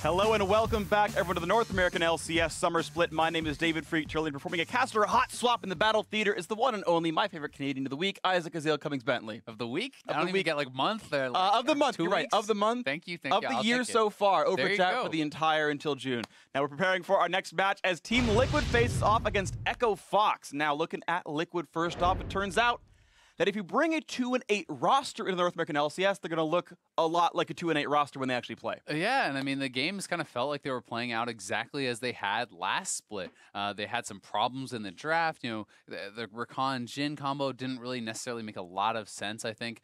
Hello and welcome back, everyone, to the North American LCS Summer Split. My name is David Freak Turley, and performing a caster hot swap in the Battle Theater is the one and only, my favorite Canadian of the week, Isaac Azale Cummings-Bentley. Of the week? I don't even get like month. Or like, of the month, you're right. Of the month. Thank you. Of the year so far, over chat for the entire until June. Now we're preparing for our next match as Team Liquid faces off against Echo Fox. Now looking at Liquid first off, it turns out that if you bring a 2-8 roster into the North American LCS, they're going to look a lot like a 2-8 roster when they actually play. Yeah, and I mean, the games kind of felt like they were playing out exactly as they had last split. They had some problems in the draft. You know, the Rakan-Jhin combo didn't really necessarily make a lot of sense, I think,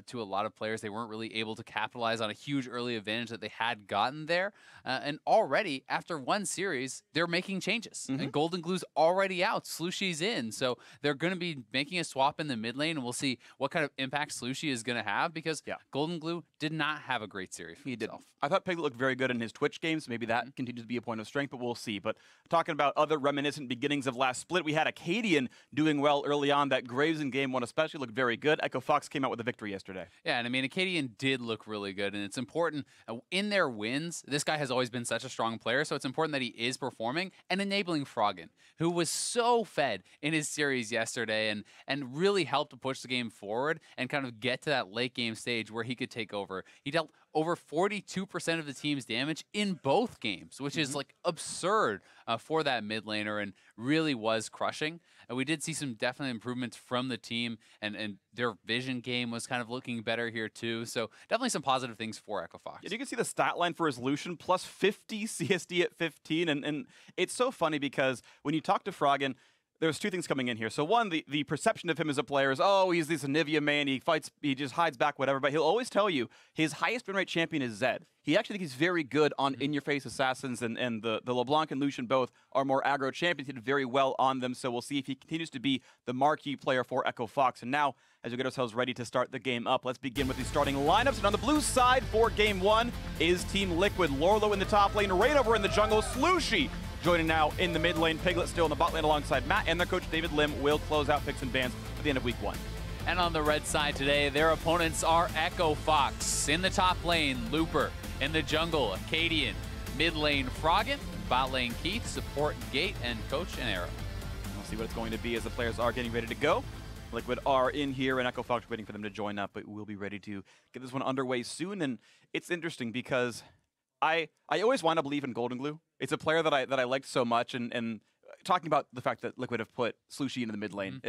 to a lot of players. They weren't really able to capitalize on a huge early advantage that they had gotten there. And already, after one series, they're making changes. And Golden Glue's already out. Slushy's in. So they're going to be making a swap in the mid lane, and we'll see what kind of impact Slushy is going to have, because Golden Glue did not have a great series for himself. I thought Piglet looked very good in his Twitch games. Maybe that continues to be a point of strength, but we'll see. But talking about other reminiscent beginnings of last split, we had Acadian doing well early on. That Graves in game one especially looked very good. Echo Fox came out with a victory yesterday. Yeah, and I mean, Acadian did look really good, and it's important in their wins. This guy has always been such a strong player, so it's important that he is performing and enabling Froggen, who was so fed in his series yesterday and really helped to push the game forward and kind of get to that late game stage where he could take over. He dealt over 42% of the team's damage in both games, which is like absurd for that mid laner, and really was crushing. And we did see some definite improvements from the team, and their vision game was kind of looking better here too. So definitely some positive things for Echo Fox. Yeah, you can see the stat line for his Lucian, plus 50 CSD at 15. And it's so funny because when you talk to Froggen, there's two things coming in here. So one, the perception of him as a player is, oh, he's this Anivia man, he fights, he just hides back, whatever. But he'll always tell you his highest win rate champion is Zed. He actually thinks he's very good on in-your-face assassins, and the LeBlanc and Lucian both are more aggro champions. He did very well on them, so we'll see if he continues to be the marquee player for Echo Fox. And now, as we get ourselves ready to start the game up, let's begin with the starting lineups. And on the blue side for game one is Team Liquid. Lorlo in the top lane, right over in the jungle, Slushy joining now in the mid lane, Piglet still in the bot lane alongside Matt, and their coach David Lim will close out picks and bans at the end of week one. And on the red side today, their opponents are Echo Fox. In the top lane, Looper. In the jungle, Acadian. Mid lane, Froggen. Bot lane, Keith. Support, Gate, and Coach and Arrow. We'll see what it's going to be as the players are getting ready to go. Liquid are in here, and Echo Fox waiting for them to join up, but we'll be ready to get this one underway soon. And it's interesting because I always want to believe in Golden Glue. It's a player that I liked so much, and talking about the fact that Liquid have put Slushy into the mid lane,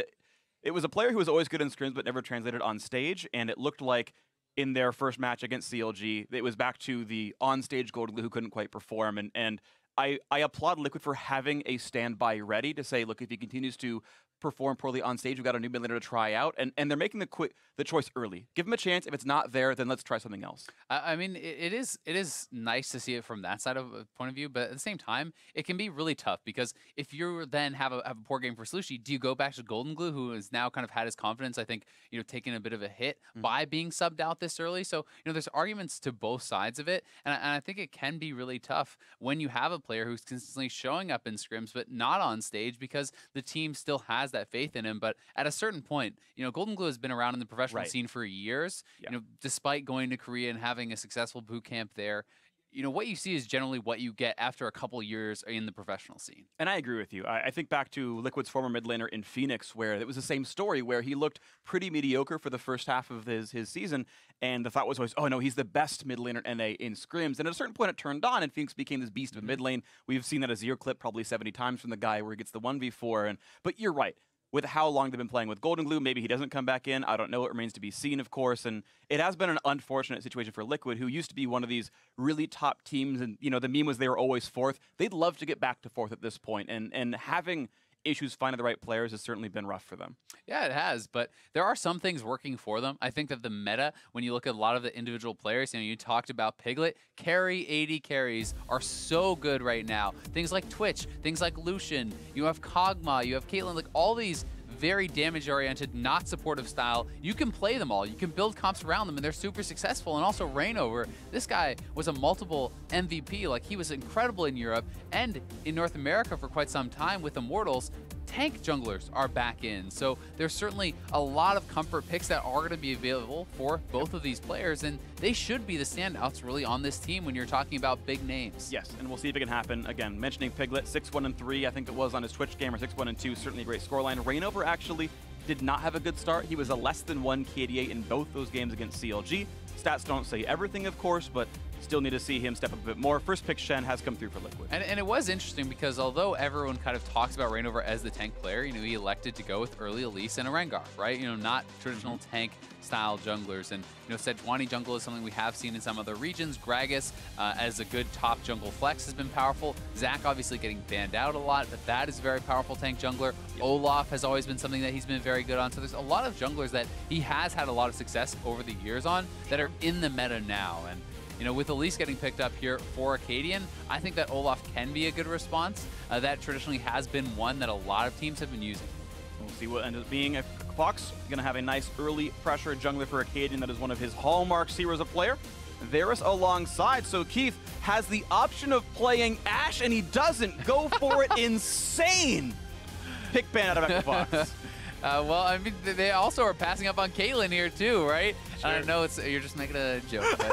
it was a player who was always good in scrims but never translated on stage, and it looked like in their first match against CLG, it was back to the on-stage Golden Glue who couldn't quite perform, and I applaud Liquid for having a standby ready to say, look, if he continues to perform poorly on stage, we've got a new mid laner to try out, and they're making the choice early. Give him a chance. If it's not there, then let's try something else. I mean, it is nice to see it from that side of a point of view, but at the same time, it can be really tough, because if you then have a poor game for Slushy, do you go back to Golden Glue, who has now kind of had his confidence, I think, you know, taking a bit of a hit by being subbed out this early? So, you know, there's arguments to both sides of it, and I think it can be really tough when you have a player who's consistently showing up in scrims but not on stage, because the team still has that faith in him. But at a certain point, you know, Golden Glue has been around in the professional scene for years. You know, despite going to Korea and having a successful boot camp there, you know, what you see is generally what you get after a couple years in the professional scene. And I agree with you. I think back to Liquid's former mid laner in Phoenix, where it was the same story, where he looked pretty mediocre for the first half of his season, and the thought was always, oh no, he's the best mid laner NA in scrims. And at a certain point it turned on, and Phoenix became this beast of mid lane. We've seen that Azir clip probably 70 times from the guy where he gets the 1v4. But you're right. With how long they've been playing with Golden Glue, maybe he doesn't come back in. I don't know. It remains to be seen, of course. And it has been an unfortunate situation for Liquid, who used to be one of these really top teams. And, you know, the meme was they were always fourth. They'd love to get back to fourth at this point. And having issues finding the right players has certainly been rough for them. Yeah, it has, but there are some things working for them. I think that the meta, when you look at a lot of the individual players, you know, you talked about Piglet, carry 80 carries are so good right now. Things like Twitch, things like Lucian, you have Kog'Maw, you have Caitlyn, like all these very damage-oriented, not supportive style. You can play them all. You can build comps around them, and they're super successful. And also Reignover, this guy was a multiple MVP. Like, he was incredible in Europe and in North America for quite some time with Immortals. tank junglers are back in. So there's certainly a lot of comfort picks that are going to be available for both of these players, and they should be the standouts really on this team when you're talking about big names. Yes, and we'll see if it can happen. Again, mentioning Piglet, 6-1-3, I think it was on his Twitch game, or 6-1-2, certainly a great scoreline. Reignover actually did not have a good start. He was a less than 1 KDA in both those games against CLG. Stats don't say everything, of course, but still need to see him step up a bit more. First pick Shen has come through for Liquid. And it was interesting because although everyone kind of talks about Reignover as the tank player, he elected to go with early Elise and a Rengar, right? Not traditional tank style junglers. And, Sejuani jungle is something we have seen in some other regions. Gragas as a good top jungle flex has been powerful. Zac obviously getting banned out a lot, but that is a very powerful tank jungler. Yep. Olaf has always been something that he's been very good on. So there's a lot of junglers that he has had a lot of success over the years on that are in the meta now. And with Elise getting picked up here for Acadian, I think that Olaf can be a good response. That traditionally has been one that a lot of teams have been using. We'll see what ends up being. Fox going to have a nice early pressure jungler for Acadian. That is one of his hallmarks here as a player. Varus alongside, so Keith has the option of playing Ashe, and he doesn't go for it. Insane pick ban out of Echo Fox. Well, I mean, they also are passing up on Caitlyn here too, right? Sure. I know you're just making a joke, but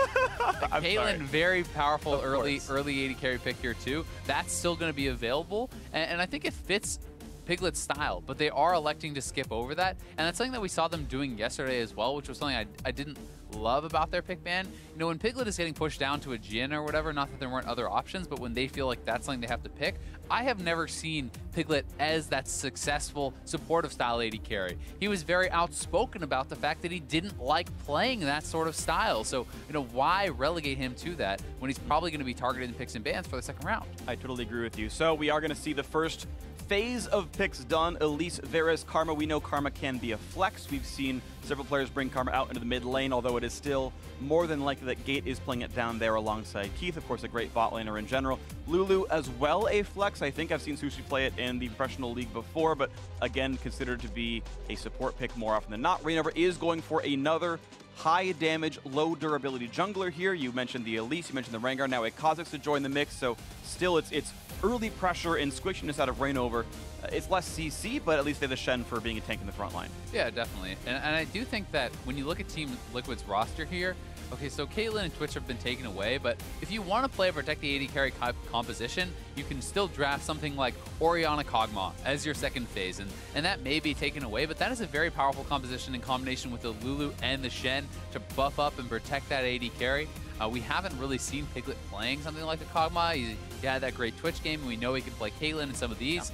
Caitlyn, very powerful early AD carry pick here too. That's still going to be available, and I think it fits Piglet's style, but they are electing to skip over that, and that's something that we saw them doing yesterday as well, which was something I didn't love about their pick ban. When Piglet is getting pushed down to a Jhin or whatever, not that there weren't other options, but when they feel like that's something they have to pick, I have never seen Piglet as that successful supportive style AD carry. He was very outspoken about the fact that he didn't like playing that sort of style. So, why relegate him to that when he's probably going to be targeted in picks and bans for the second round? I totally agree with you. So we are going to see the first phase of picks done. Elise, Varus, Karma. We know Karma can be a flex. We've seen several players bring Karma out into the mid lane, although it is still more than likely that Gate is playing it down there alongside Keith. Of course, a great bot laner in general. Lulu as well, a flex. I think I've seen Sushi play it in the professional league before, but again, considered to be a support pick more often than not. Reignover is going for another high damage, low durability jungler here. You mentioned the Elise, you mentioned the Rengar, now a Kha'Zix to join the mix, so still it's early pressure and squishiness out of Reignover. It's less CC, but at least they have the Shen for being a tank in the front line. Yeah, definitely. And I do think that when you look at Team Liquid's roster here, okay, so Caitlyn and Twitch have been taken away, but if you want to play a Protect the AD carry composition, you can still draft something like Orianna Kog'Maw as your second phase, and that may be taken away, but that is a very powerful composition in combination with the Lulu and the Shen to buff up and protect that AD carry. We haven't really seen Piglet playing something like a Kog'Maw. He had that great Twitch game, and we know he can play Caitlyn in some of these,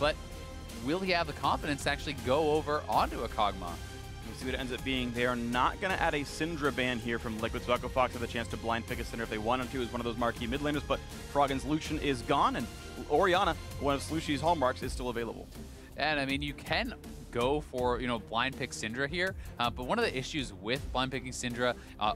but will he have the confidence to actually go over onto a Kog'Maw? We'll see what it ends up being. They are not going to add a Syndra ban here from Liquid, so Echo Fox has the chance to blind pick a Syndra if they wanted to as one of those marquee mid laners, but Froggen's Lucian is gone, and Orianna, one of Slushy's hallmarks, is still available. And I mean, you can go for, blind pick Syndra here, but one of the issues with blind picking Syndra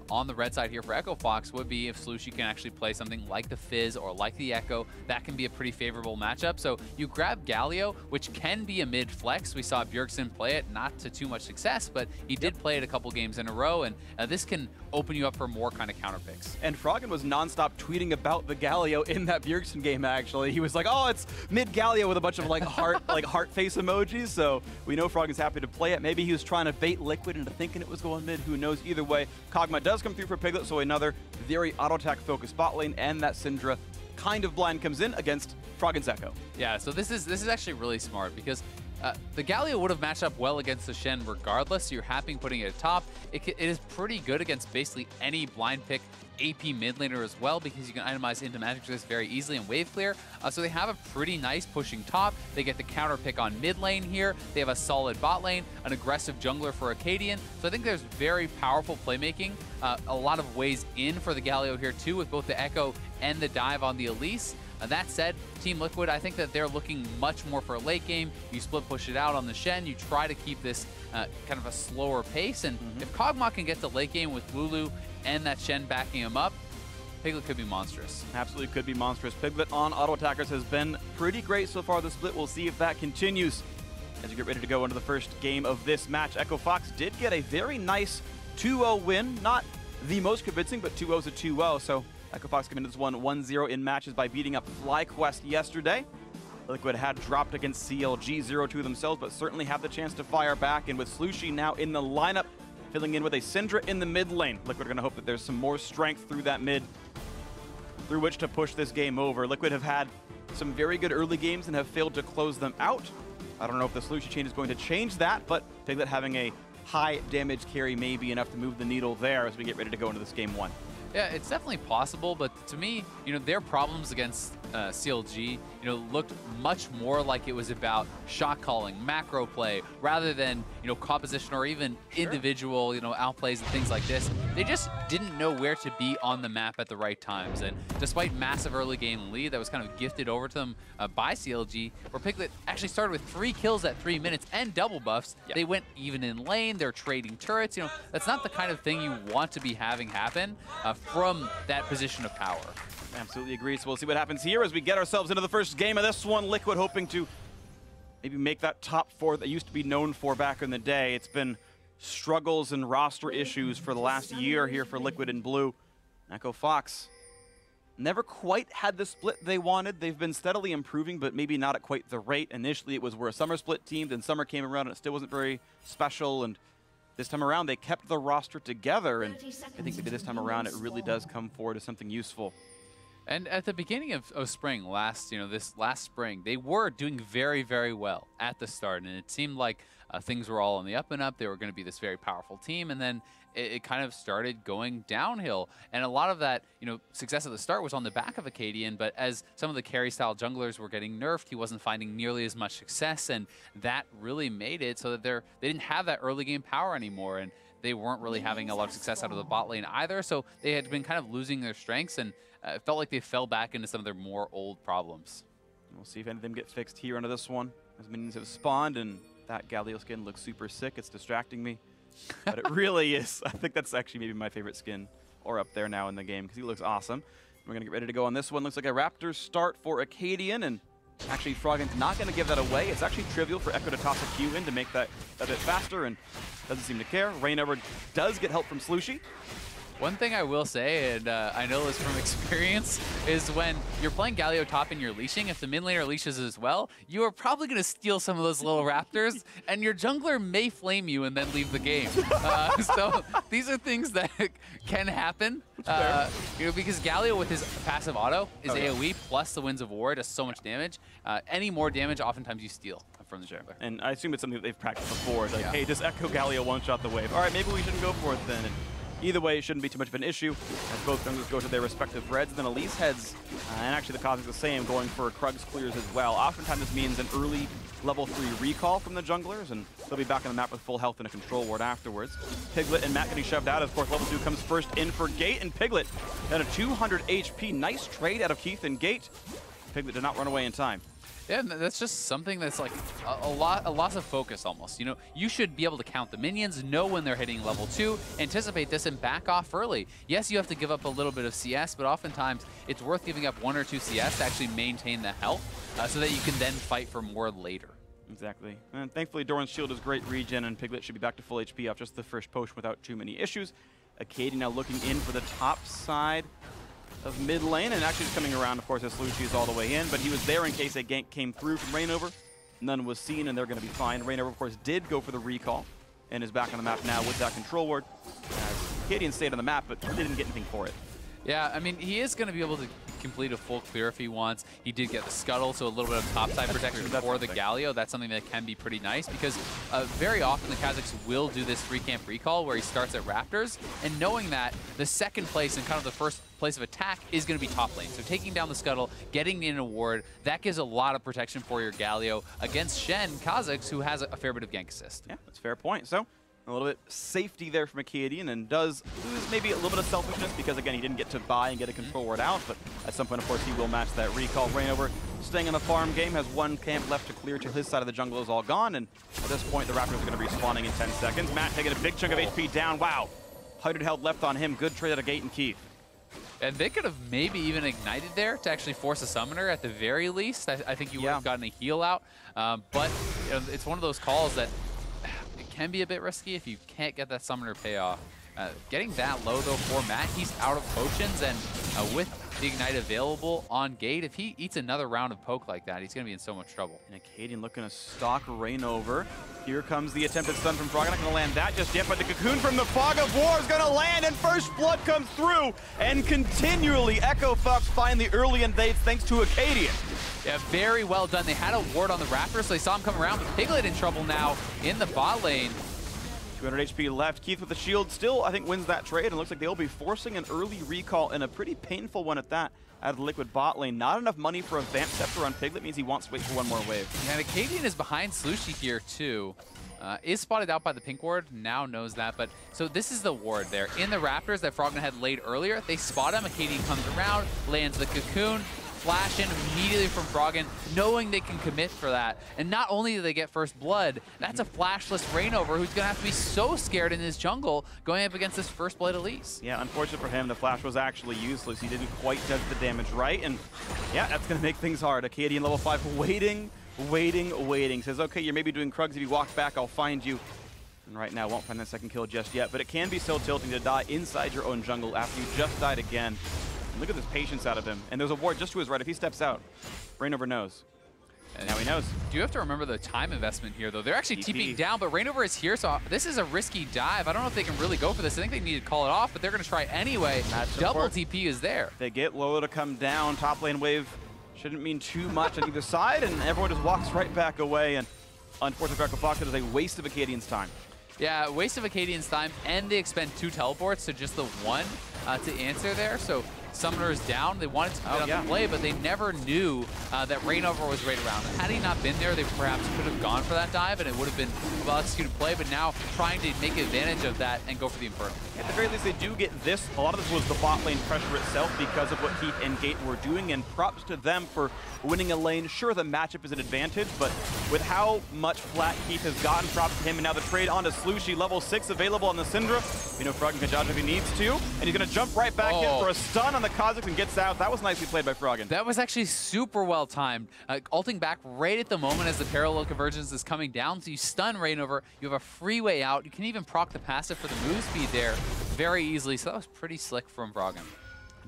on the red side here for Echo Fox would be if Slushy can actually play something like the Fizz or like the Echo. That can be a pretty favorable matchup. So you grab Galio, which can be a mid flex. We saw Bjergsen play it, not to too much success, but he did play it a couple games in a row, and this can open you up for more kind of counter picks. And Froggen was nonstop tweeting about the Galio in that Bjergsen game, actually. He was like, oh, it's mid Galio with a bunch of heart face emojis. So we know Froggen's happy to play it. Maybe he was trying to bait Liquid into thinking it was going mid. Who knows? Either way, Kog'Maw does come through for Piglet, so another very auto-attack focused bot lane, and that Syndra kind of blind comes in against Froggen's Echo. Yeah, so this is actually really smart because the Galio would have matched up well against the Shen regardless, so you're happy putting it at top. It is pretty good against basically any blind pick AP mid laner as well, because you can itemize into magic resist very easily and wave clear. So they have a pretty nice pushing top. They get the counter pick on mid lane here. They have a solid bot lane, an aggressive jungler for Acadian. So I think there's very powerful playmaking, a lot of ways in for the Galio here too, with both the Echo and the dive on the Elise. That said, Team Liquid, I think that they're looking much more for a late game. You split push it out on the Shen. You try to keep this kind of a slower pace. And if Kog'Maw can get to late game with Lulu and that Shen backing him up, Piglet could be monstrous. Absolutely could be monstrous. Piglet on auto attackers has been pretty great so far this split. We'll see if that continues as you get ready to go into the first game of this match. Echo Fox did get a very nice 2-0 win. Not the most convincing, but 2-0 is a 2-0. So Echo Fox coming into this one 1-0 in matches by beating up FlyQuest yesterday. Liquid had dropped against CLG 0-2 themselves, but certainly have the chance to fire back. And with Slushi now in the lineup, filling in with a Syndra in the mid lane, Liquid are going to hope that there's some more strength through that mid, through which to push this game over. Liquid have had some very good early games and have failed to close them out. I don't know if the Slushi chain is going to change that, but Piglet having a high damage carry may be enough to move the needle there as we get ready to go into this game 1. Yeah, it's definitely possible, but to me, their problems against CLG, looked much more like it was about shot calling, macro play, rather than, composition or even individual, outplays and things like this. They just didn't know where to be on the map at the right times. And despite massive early game lead that was kind of gifted over to them by CLG, where Piglet actually started with 3 kills at 3 minutes and double buffs, they went even in lane, they're trading turrets. That's not the kind of thing you want to be having happen from that position of power. Absolutely agree. So we'll see what happens here as we get ourselves into the first game of this one. Liquid hoping to maybe make that top 4 that used to be known for back in the day. It's been struggles and roster issues for the last year here for Liquid and Blue. Echo Fox never quite had the split they wanted. They've been steadily improving, but maybe not at quite the rate. Initially, it was we're a summer split team, then summer came around and it still wasn't very special. And this time around, they kept the roster together, and I think maybe this time around it really does come forward as something useful. And at the beginning of spring, this last spring, they were doing very, very well at the start, and it seemed like things were all on the up and up. They were going to be this very powerful team, and then it kind of started going downhill. And a lot of that, success at the start was on the back of Acadian, but as some of the carry-style junglers were getting nerfed, he wasn't finding nearly as much success, and that really made it so that they didn't have that early game power anymore, and they weren't really having a lot of success out of the bot lane either, so they had been kind of losing their strengths, and it felt like they fell back into some of their more old problems. We'll see if any of them get fixed here under this one, as minions have spawned, and that Galio skin looks super sick. It's distracting me, but it really is. I think that's actually maybe my favorite skin, or up there now in the game, because he looks awesome. We're going to get ready to go on this one. Looks like a Raptors start for Acadian, and actually Froggen's not going to give that away. It's actually trivial for Echo to toss a Q in to make that a bit faster, and doesn't seem to care. Rainover does get help from Slushi. One thing I will say, and I know this from experience, is when you're playing Galio top and you're leashing, if the mid laner leashes as well, you are probably going to steal some of those little raptors, and your jungler may flame you and then leave the game. So these are things that can happen, because Galio with his passive auto is AoE plus the Winds of War does so much damage. Any more damage, oftentimes you steal from the jungler. And I assume it's something that they've practiced before. It's like, hey, just Echo Galio one-shot the wave. All right, maybe we shouldn't go for it then. And either way, it shouldn't be too much of an issue as both junglers go to their respective reds. Then Elise heads, and actually the Cosmic's the same, going for Krug's clears as well. Oftentimes this means an early level 3 recall from the junglers, and they'll be back on the map with full health and a control ward afterwards. Piglet and Matt getting shoved out. Of course, level 2 comes first in for Gate, and Piglet at a 200 HP. Nice trade out of Keith and Gate. Piglet did not run away in time. Yeah, that's just something that's like a loss of focus almost. You should be able to count the minions, know when they're hitting level 2, anticipate this, and back off early. Yes, you have to give up a little bit of CS, but oftentimes it's worth giving up 1 or 2 CS to actually maintain the health so that you can then fight for more later. Exactly. And thankfully, Doran's shield is great regen, and Piglet should be back to full HP off just the first potion without too many issues. Acadian now looking in for the top side of mid lane, and actually just coming around, of course, as Slushi is all the way in, but he was there in case a gank came through from Rainover. None was seen, and they're going to be fine. Rainover, of course, did go for the recall, and is back on the map now with that control ward. Acadian stayed on the map, but didn't get anything for it. Yeah, I mean, he is going to be able to complete a full clear if he wants. He did get the scuttle, so a little bit of topside protection for the Galio. That's something that can be pretty nice, because very often the Kazakhs will do this free camp recall where he starts at Raptors, and knowing that the second place and kind of the first place of attack is going to be top lane. So taking down the scuttle, getting in a ward, that gives a lot of protection for your Galio against Shen, Kazakhs, who has a fair bit of gank assist. Yeah, that's a fair point. So a little bit safety there from Acadian, and does lose maybe a little bit of selfishness because, again, he didn't get to buy and get a control ward out, but at some point, of course, he will match that recall. Rainover staying in the farm game, has 1 camp left to clear till his side of the jungle is all gone, and at this point, the Raptors are going to be respawning in 10 seconds. Matt taking a big chunk of HP down. Wow. 100 health left on him. Good trade out of Gate and Keith. And they could have maybe even ignited there to actually force a summoner at the very least. I think you would have gotten a heal out, but it's one of those calls that can be a bit risky if you can't get that summoner payoff. Getting that low, though, for Matt, he's out of potions, and with the Ignite available on gate, if he eats another round of poke like that, he's going to be in so much trouble. And Acadian looking to stalk Rainover. Here comes the attempted stun from Frog. Not going to land that just yet, but the cocoon from the Fog of War is going to land, and first blood comes through, and continually Echo Fox find the early invades thanks to Acadian. Yeah, very well done. They had a ward on the Raptor, so they saw him come around, but Piglet in trouble now in the bot lane. 200 HP left. Keith with the shield still, I think, wins that trade, and looks like they'll be forcing an early recall, and a pretty painful one at that, out of the Liquid bot lane. Not enough money for a Vamp Scepter on Piglet means he wants to wait for one more wave. Yeah, and Acadian is behind Slushy here, too. Is spotted out by the pink ward, now knows that, but so this is the ward there. In the Raptors that Frogman had laid earlier, they spot him, Acadian comes around, lands the cocoon, flash in immediately from Froggen, knowing they can commit for that. And not only do they get first blood, that's a flashless Rainover who's going to have to be so scared in his jungle going up against this first blood Elise. Yeah, unfortunate for him, the flash was actually useless. He didn't quite judge the damage right, and yeah, that's going to make things hard. Acadian level 5 waiting. Says, okay, you're maybe doing Krugs. If you walk back, I'll find you. And right now, won't find that second kill just yet, but it can be so tilting to die inside your own jungle after you just died again. Look at this patience out of him. And there's a ward just to his right. If he steps out, Rainover knows. And now he knows. Do you have to remember the time investment here, though? They're actually TPing down, but Rainover is here, so this is a risky dive. I don't know if they can really go for this. I think they need to call it off, but they're going to try anyway. Double TP is there. They get Lola to come down. Top lane wave shouldn't mean too much on either side, and everyone just walks right back away. And unfortunately, Echo Fox, it is a waste of Acadian's time. Yeah, waste of Acadian's time, and they expend 2 teleports to just the 1 to answer there. So Summoner is down. They wanted to get out the play, but they never knew that Rainover was right around. And had he not been there, they perhaps could have gone for that dive, and it would have been a well-executed play, but now trying to make advantage of that and go for the Inferno. At the very least, they do get this. A lot of this was the bot lane pressure itself because of what Heath and Gate were doing, and props to them for winning a lane. Sure, the matchup is an advantage, but with how much flat Heath has gotten, props to him, and now the trade onto Slushy, level 6 available on the Syndra. You know, Froggen can dodge if he needs to, and he's going to jump right back in for a stun on the Kha'Zix and gets out. That was nicely played by Froggen. That was actually super well timed. Ulting back right at the moment as the parallel convergence is coming down, so you stun Rainover, you have a free way out. You can even proc the passive for the move speed there very easily, so that was pretty slick from Froggen.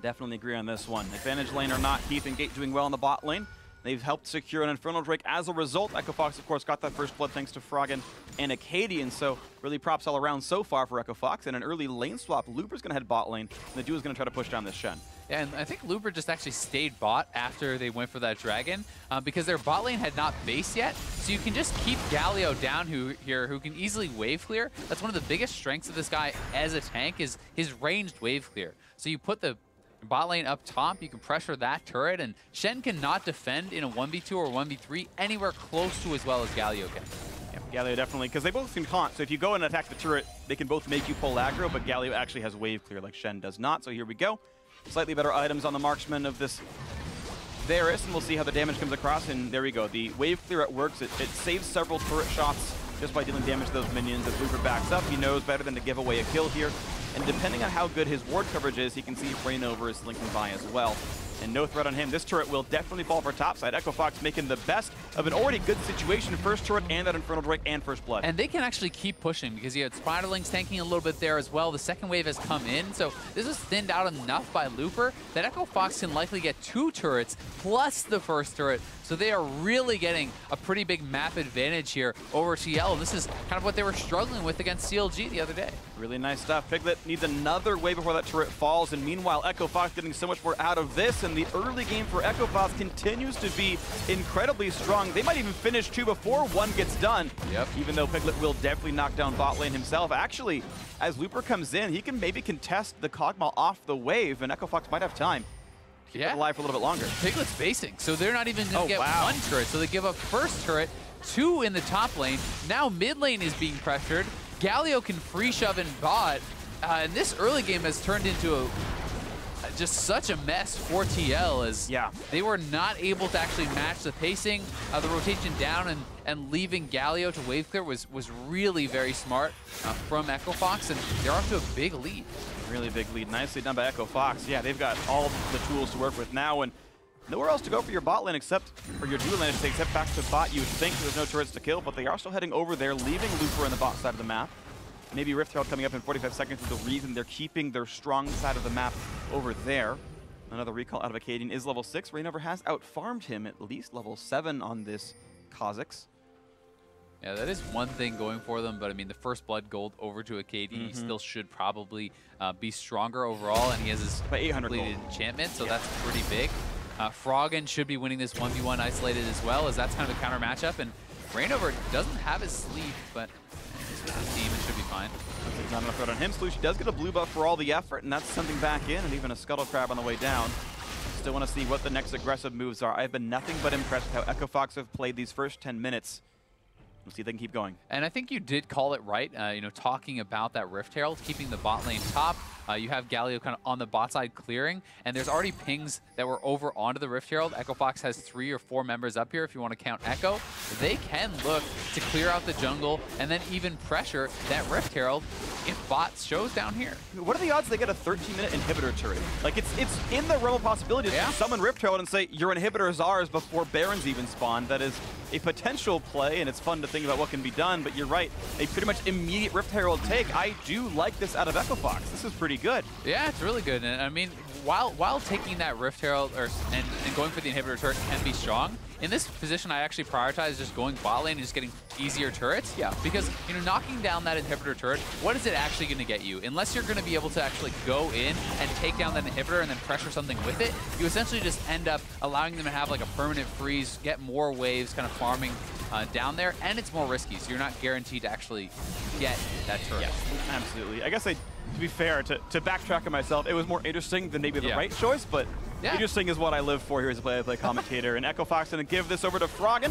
Definitely agree on this one. Advantage lane or not, Heath and Gate doing well in the bot lane. They've helped secure an Infernal Drake as a result. Echo Fox, of course, got that first blood thanks to Froggen and Acadian, so really props all around so far for Echo Fox. And an early lane swap, Looper's going to head bot lane, and the duo is going to try to push down this Shen. Yeah, and I think Looper just actually stayed bot after they went for that dragon because their bot lane had not base yet. So you can just keep Galio down who can easily wave clear. That's one of the biggest strengths of this guy as a tank is his ranged wave clear. So you put the bot lane up top, you can pressure that turret, and Shen cannot defend in a 1v2 or 1v3 anywhere close to as well as Galio can. Yeah, Galio definitely, because they both can taunt, so if you go and attack the turret, they can both make you pull aggro, but Galio actually has wave clear like Shen does not, so here we go. Slightly better items on the marksman of this Varus, and we'll see how the damage comes across, and there we go. The wave clear, it works. It saves several turret shots just by dealing damage to those minions. As Looper backs up, he knows better than to give away a kill here. And depending on how good his ward coverage is, he can see if Rainover is slinking by as well. And no threat on him. This turret will definitely fall for topside. Echo Fox making the best of an already good situation. First turret and that Infernal Drake and first blood. And they can actually keep pushing because you had Spiderlings tanking a little bit there as well. The second wave has come in, so this is thinned out enough by Looper that Echo Fox can likely get 2 turrets plus the first turret. So they are really getting a pretty big map advantage here over TL. And this is kind of what they were struggling with against CLG the other day. Really nice stuff. Piglet needs another wave before that turret falls. And meanwhile, Echo Fox getting so much more out of this. And the early game for Echo Fox continues to be incredibly strong. They might even finish 2 before 1 gets done. Yep. Even though Piglet will definitely knock down bot lane himself. Actually, as Looper comes in, he can maybe contest the Kog'Maw off the wave. And Echo Fox might have time. Keep it alive for a little bit longer. Piglet's facing, so they're not even going to get 1 turret. So they give up first turret, 2 in the top lane. Now mid lane is being pressured. Galio can free shove in bot. And this early game has turned into just such a mess for TL as they were not able to actually match the pacing. The rotation down and leaving Galio to wave clear was really very smart from Echo Fox, and they're off to a big lead. Really big lead. Nicely done by Echo Fox. Yeah, they've got all the tools to work with now, and nowhere else to go for your bot lane except, or your dual lane, except back to bot. You would think there's no turrets to kill, but they are still heading over there, leaving Looper on the bot side of the map. maybe Rift Herald coming up in 45 seconds is the reason they're keeping their strong side of the map over there. Another recall out of Acadian is level 6. Rainover has outfarmed him at least level 7 on this Kha'Zix. Yeah, that is one thing going for them, but I mean, the first blood gold over to Acadian, he still should probably be stronger overall, and he has his completed enchantment, so that's pretty big. Froggen should be winning this 1v1 isolated as well, as that's kind of a counter matchup, and Rainover doesn't have his sleeve, but he's with his team and should be fine. Not enough threat on him. Slushi does get a blue buff for all the effort, and that's something back in, and even a Scuttle Crab on the way down. Still want to see what the next aggressive moves are. I've been nothing but impressed with how Echo Fox have played these first 10 minutes. We'll see if they can keep going. And I think you did call it right, you know, talking about that Rift Herald, keeping the bot lane top. You have Galio kind of on the bot side clearing, and there's already pings that were over onto the Rift Herald. Echo Fox has 3 or 4 members up here if you want to count Echo. They can look to clear out the jungle and then even pressure that Rift Herald if bot shows down here. What are the odds they get a 13-minute inhibitor turret? Like, it's in the realm of possibilities to summon Rift Herald and say, your inhibitor is ours before Barons even spawn. That is a potential play, and it's fun to think about what can be done, but you're right. A pretty much immediate Rift Herald take. I do like this out of Echo Fox. This is pretty good. Yeah, it's really good. And I mean, while taking that Rift Herald and going for the inhibitor turret can be strong, in this position, I actually prioritize just going bot lane and just getting easier turrets. Yeah. Because, you know, knocking down that inhibitor turret, what is it actually going to get you? Unless you're going to be able to actually go in and take down that inhibitor and then pressure something with it, you essentially just end up allowing them to have like a permanent freeze, get more waves, kind of farming down there, and it's more risky, so you're not guaranteed to actually get that turret. Yeah, absolutely. I guess to be fair, to backtrack on myself, it was more interesting than maybe the right choice, but interesting is what I live for here as a play-by-play commentator. And Echo Fox going to give this over to Froggen.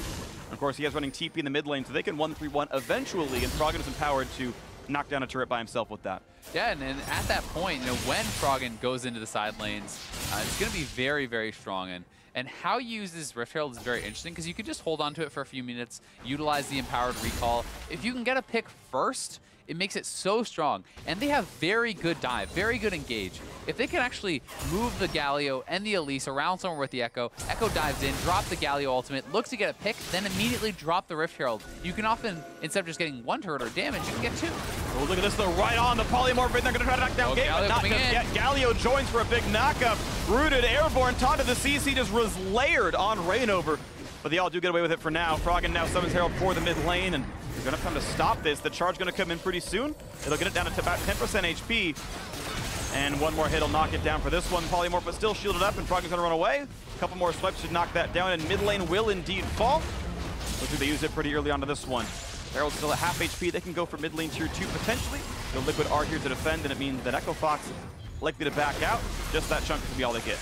Of course, he has running TP in the mid lane, so they can 1-3-1 eventually, and Froggen is empowered to knock down a turret by himself with that. Yeah, and at that point, you know, when Froggen goes into the side lanes, it's going to be very, very strong. And how you use this Rift Herald is very interesting, because you could just hold on to it for a few minutes, utilize the empowered recall. If you can get a pick first, it makes it so strong. And they have very good dive, very good engage. If they can actually move the Galio and the Elise around somewhere with the Echo, Echo dives in, drop the Galio ultimate, looks to get a pick, then immediately drop the Rift Herald. You can often, instead of just getting 1 turret or damage, you can get 2. Oh, look at this, though, right on the polymorph, they're going to try to knock down Gate, but not just yet. Galio joins for a big knockup. Rooted, airborne, taunted the CC, just was layered on Rainover. But they all do get away with it for now. Froggen now summons Herald for the mid lane, and they're going to have time to stop this. The charge going to come in pretty soon. It'll get it down to about 10% HP. And one more hit will knock it down for this one. Polymorph is still shielded up, and Froggen's going to run away. A couple more swipes should knock that down, and mid lane will indeed fall. Looks like they used it pretty early onto this one. Herald's still at half HP. They can go for mid lane tier 2 potentially. The Liquid are here to defend, and it means that Echo Fox likely to back out. Just that chunk is be all they get.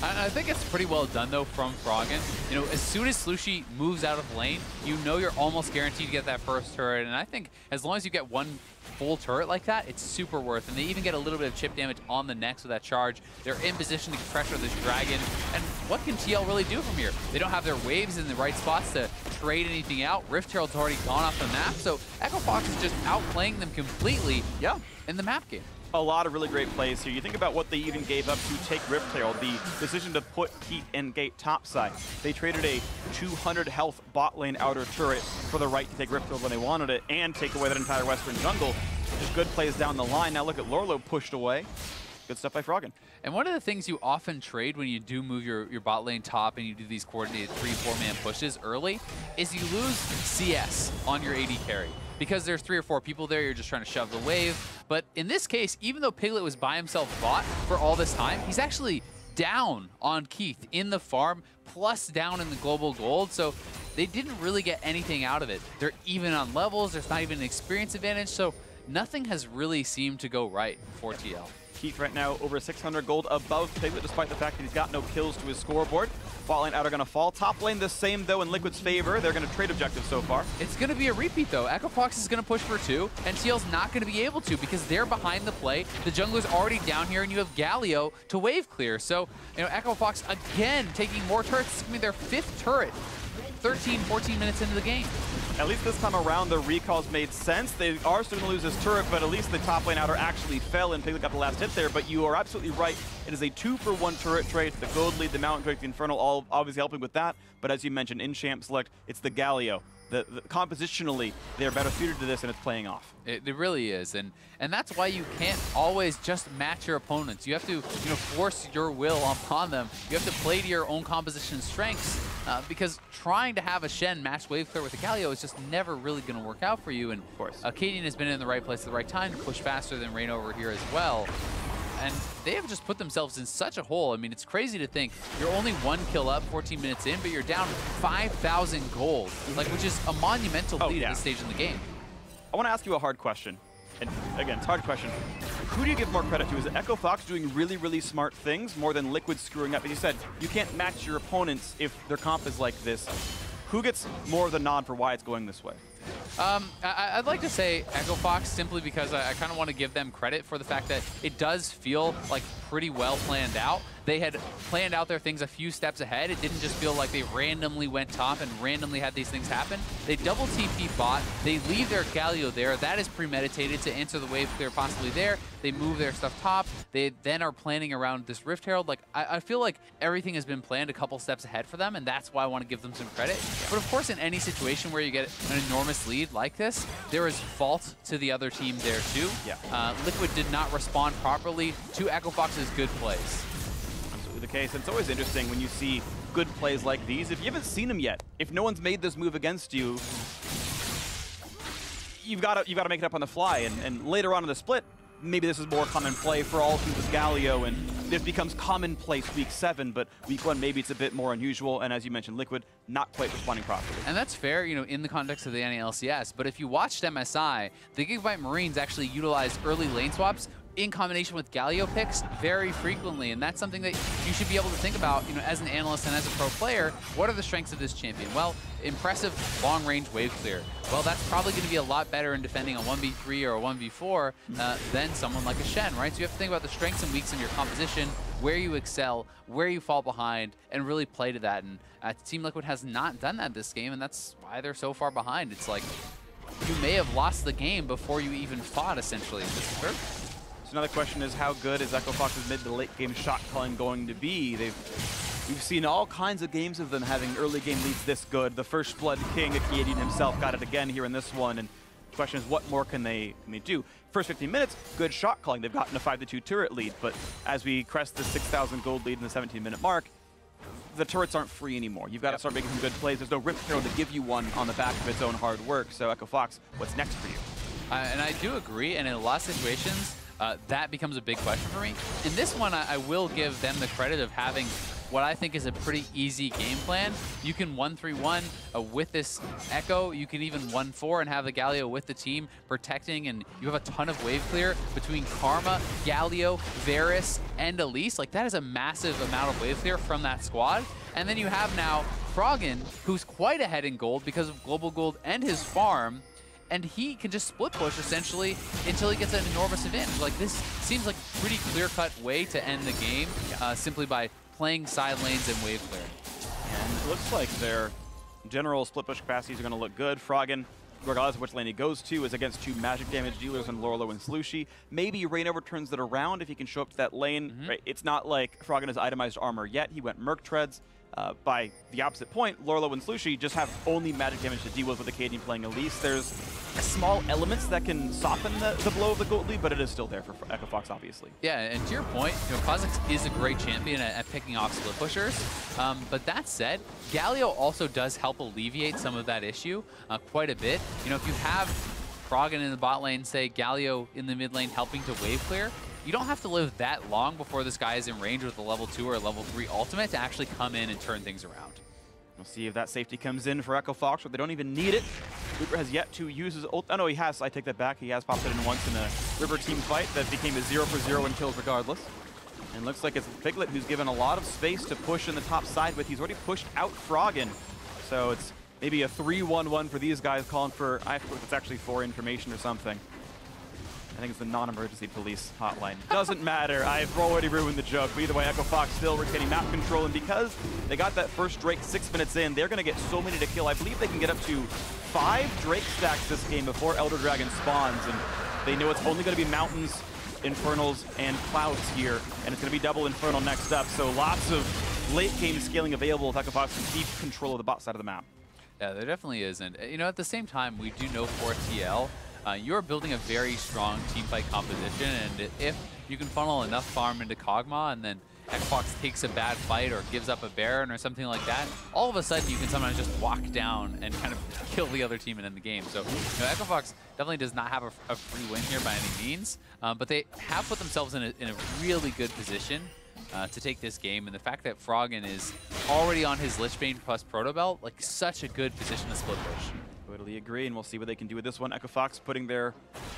I think it's pretty well done, though, from Froggen. You know, as soon as Slushi moves out of lane, you know you're almost guaranteed to get that first turret. And I think as long as you get 1 full turret like that, it's super worth. And they even get a little bit of chip damage on the next with that charge. They're in position to pressure this dragon. And what can TL really do from here? They don't have their waves in the right spots to trade anything out. Rift Herald's already gone off the map. So Echo Fox is just outplaying them completely in the map game. A lot of really great plays here. You think about what they even gave up to take Rift Herald, the decision to put Heat and Gate topside. They traded a 200 health bot lane outer turret for the right to take Rift Herald when they wanted it and take away that entire western jungle. Just good plays down the line. Now look at Lorlo pushed away. Good stuff by Froggen. And one of the things you often trade when you do move your bot lane top and you do these coordinated 3-4-man pushes early is you lose CS on your AD carry. Because there's 3 or 4 people there, you're just trying to shove the wave. But in this case, even though Piglet was by himself bot for all this time, he's actually down on Keith in the farm, plus down in the global gold. So they didn't really get anything out of it. They're even on levels. There's not even an experience advantage. So nothing has really seemed to go right for TL. Keith right now over 600 gold above Piglet, despite the fact that he's got no kills to his scoreboard. Bot lane outer going to fall. Top lane the same, though, in Liquid's favor. They're going to trade objectives so far. It's going to be a repeat, though. Echo Fox is going to push for 2, and TL's not going to be able to because they're behind the play. The jungler's already down here, and you have Galio to wave clear. So, you know, Echo Fox, again, taking more turrets. It's going to be their 5th turret 13, 14 minutes into the game. At least this time around, the recalls made sense. They are still going to lose this turret, but at least the top lane outer actually fell, and Piglet got the last hit there. But you are absolutely right. It is a 2-for-1 turret trade. The gold lead, the Mountain Drake, the Infernal, all obviously helping with that. But as you mentioned, in Champ Select, it's the Galio compositionally, they're better suited to this, and it's playing off. It really is, and that's why you can't always just match your opponents. You have to, force your will upon them. You have to play to your own composition strengths, because trying to have a Shen match wave clear with a Galio is just never really going to work out for you. And of course, Cadian has been in the right place at the right time to push faster than Rain over here as well. And they have just put themselves in such a hole. I mean, it's crazy to think you're only 1 kill up 14 minutes in, but you're down 5,000 gold, which is a monumental lead at this stage in the game. I want to ask you a hard question. And again, it's a hard question. Who do you give more credit to? Is it Echo Fox doing really, really smart things more than Liquid screwing up? As you said, you can't match your opponents if their comp is like this. Who gets more of the nod for why it's going this way? I'd like to say Echo Fox simply because I kind of want to give them credit for the fact that it does feel like pretty well planned out. They had planned out their things a few steps ahead. It didn't just feel like they randomly went top and randomly had these things happen. They double TP bot. They leave their Galio there. That is premeditated to answer the wave clear possibly there. They move their stuff top. They then are planning around this Rift Herald. Like, I feel like everything has been planned a couple steps ahead for them, and that's why I want to give them some credit. But of course, in any situation where you get an enormous lead like this, there is fault to the other team there too. Yeah. Liquid did not respond properly to Echo Fox's good plays. The case. And it's always interesting when you see good plays like these. If you haven't seen them yet, if no one's made this move against you, you've got to make it up on the fly. And later on in the split, maybe this is more common play for all teams with Galio, and this becomes commonplace week 7, but week 1 maybe it's a bit more unusual, and as you mentioned, Liquid not quite responding properly. And that's fair, in the context of the NALCS, but if you watched MSI, the Gigabyte Marines actually utilized early lane swaps in combination with Galio picks very frequently, and that's something that you should be able to think about, as an analyst and as a pro player. What are the strengths of this champion? Well, impressive long-range wave clear. Well, that's probably going to be a lot better in defending a 1v3 or a 1v4 than someone like a Shen, right? So you have to think about the strengths and weaks in your composition, where you excel, where you fall behind, and really play to that. And Team Liquid has not done that this game, and that's why they're so far behind. It's like you may have lost the game before you even fought, essentially, in this third. So another question is, how good is Echo Fox's mid to late game shot calling going to be? We've seen all kinds of games of them having early game leads this good. The first Blood King, Cadian himself, got it again here in this one. And the question is, what more can they do? First 15 minutes, good shot calling. They've gotten a 5-2 turret lead, but as we crest the 6,000 gold lead in the 17-minute mark, the turrets aren't free anymore. You've got to start making some good plays. There's no Rift Herald to give you one on the back of its own hard work. So Echo Fox, what's next for you? And I do agree, and in a lot of situations, that becomes a big question for me. In this one, I will give them the credit of having what I think is a pretty easy game plan. You can 1-3-1 with this Echo. You can even 1-4 and have the Galio with the team protecting, and you have a ton of wave clear between Karma, Galio, Varus, and Elise. Like, that is a massive amount of wave clear from that squad. And then you have now Froggen, who's quite ahead in gold because of Global Gold and his farm, and he can just split push essentially until he gets an enormous advantage. Like, this seems like a pretty clear-cut way to end the game simply by playing side lanes and wave clear. And it looks like their general split push capacities are going to look good. Froggen, regardless of which lane he goes to, is against 2 magic damage dealers in Lorlo and Slushy. Maybe Rainover turns that around if he can show up to that lane. Right? It's not like Froggen has itemized armor yet. He went Merc Treads. By the opposite point, Lorlo and Slushy just have only magic damage to deal with the Cadian playing Elise. There's small elements that can soften the blow of the gold lead, but it is still there for Echo Fox, obviously. Yeah, and to your point, Kha'Zix is a great champion at picking off split pushers. But that said, Galio also does help alleviate some of that issue quite a bit. If you have Froggen in the bot lane, say Galio in the mid lane helping to wave clear, you don't have to live that long before this guy is in range with a level 2 or a level 3 ultimate to actually come in and turn things around. We'll see if that safety comes in for Echo Fox, but they don't even need it. Reaper has yet to use his ult. Oh no, he has. I take that back. He has popped it in once in a River team fight that became a 0-for-0 in kills regardless. And looks like it's Piglet who's given a lot of space to push in the top side with. He's already pushed out Froggen. So it's maybe a 3-1-1 for these guys, calling for, I forget if it's actually for information or something. I think it's the non-emergency police hotline. Doesn't matter. I've already ruined the joke. But either way, Echo Fox still retaining map control. And because they got that first Drake 6 minutes in, they're going to get so many to kill. I believe they can get up to 5 Drake stacks this game before Elder Dragon spawns. And they know it's only going to be Mountains, Infernals, and Clouds here. And it's going to be double Infernal next up. So lots of late game scaling available if Echo Fox can keep control of the bot side of the map. Yeah, there definitely is. And, you know, at the same time, we do know for TL, you're building a very strong team fight composition, and if you can funnel enough farm into Kog'Maw and then Xbox takes a bad fight or gives up a Baron or something like that, all of a sudden you can sometimes just walk down and kind of kill the other team and end the game. So, you know, Xbox definitely does not have a free win here by any means, but they have put themselves in a really good position to take this game. And the fact that Froggen is already on his Lichbane plus Proto Belt, like such a good position to split push. Totally agree, and we'll see what they can do with this one. Echo Fox putting their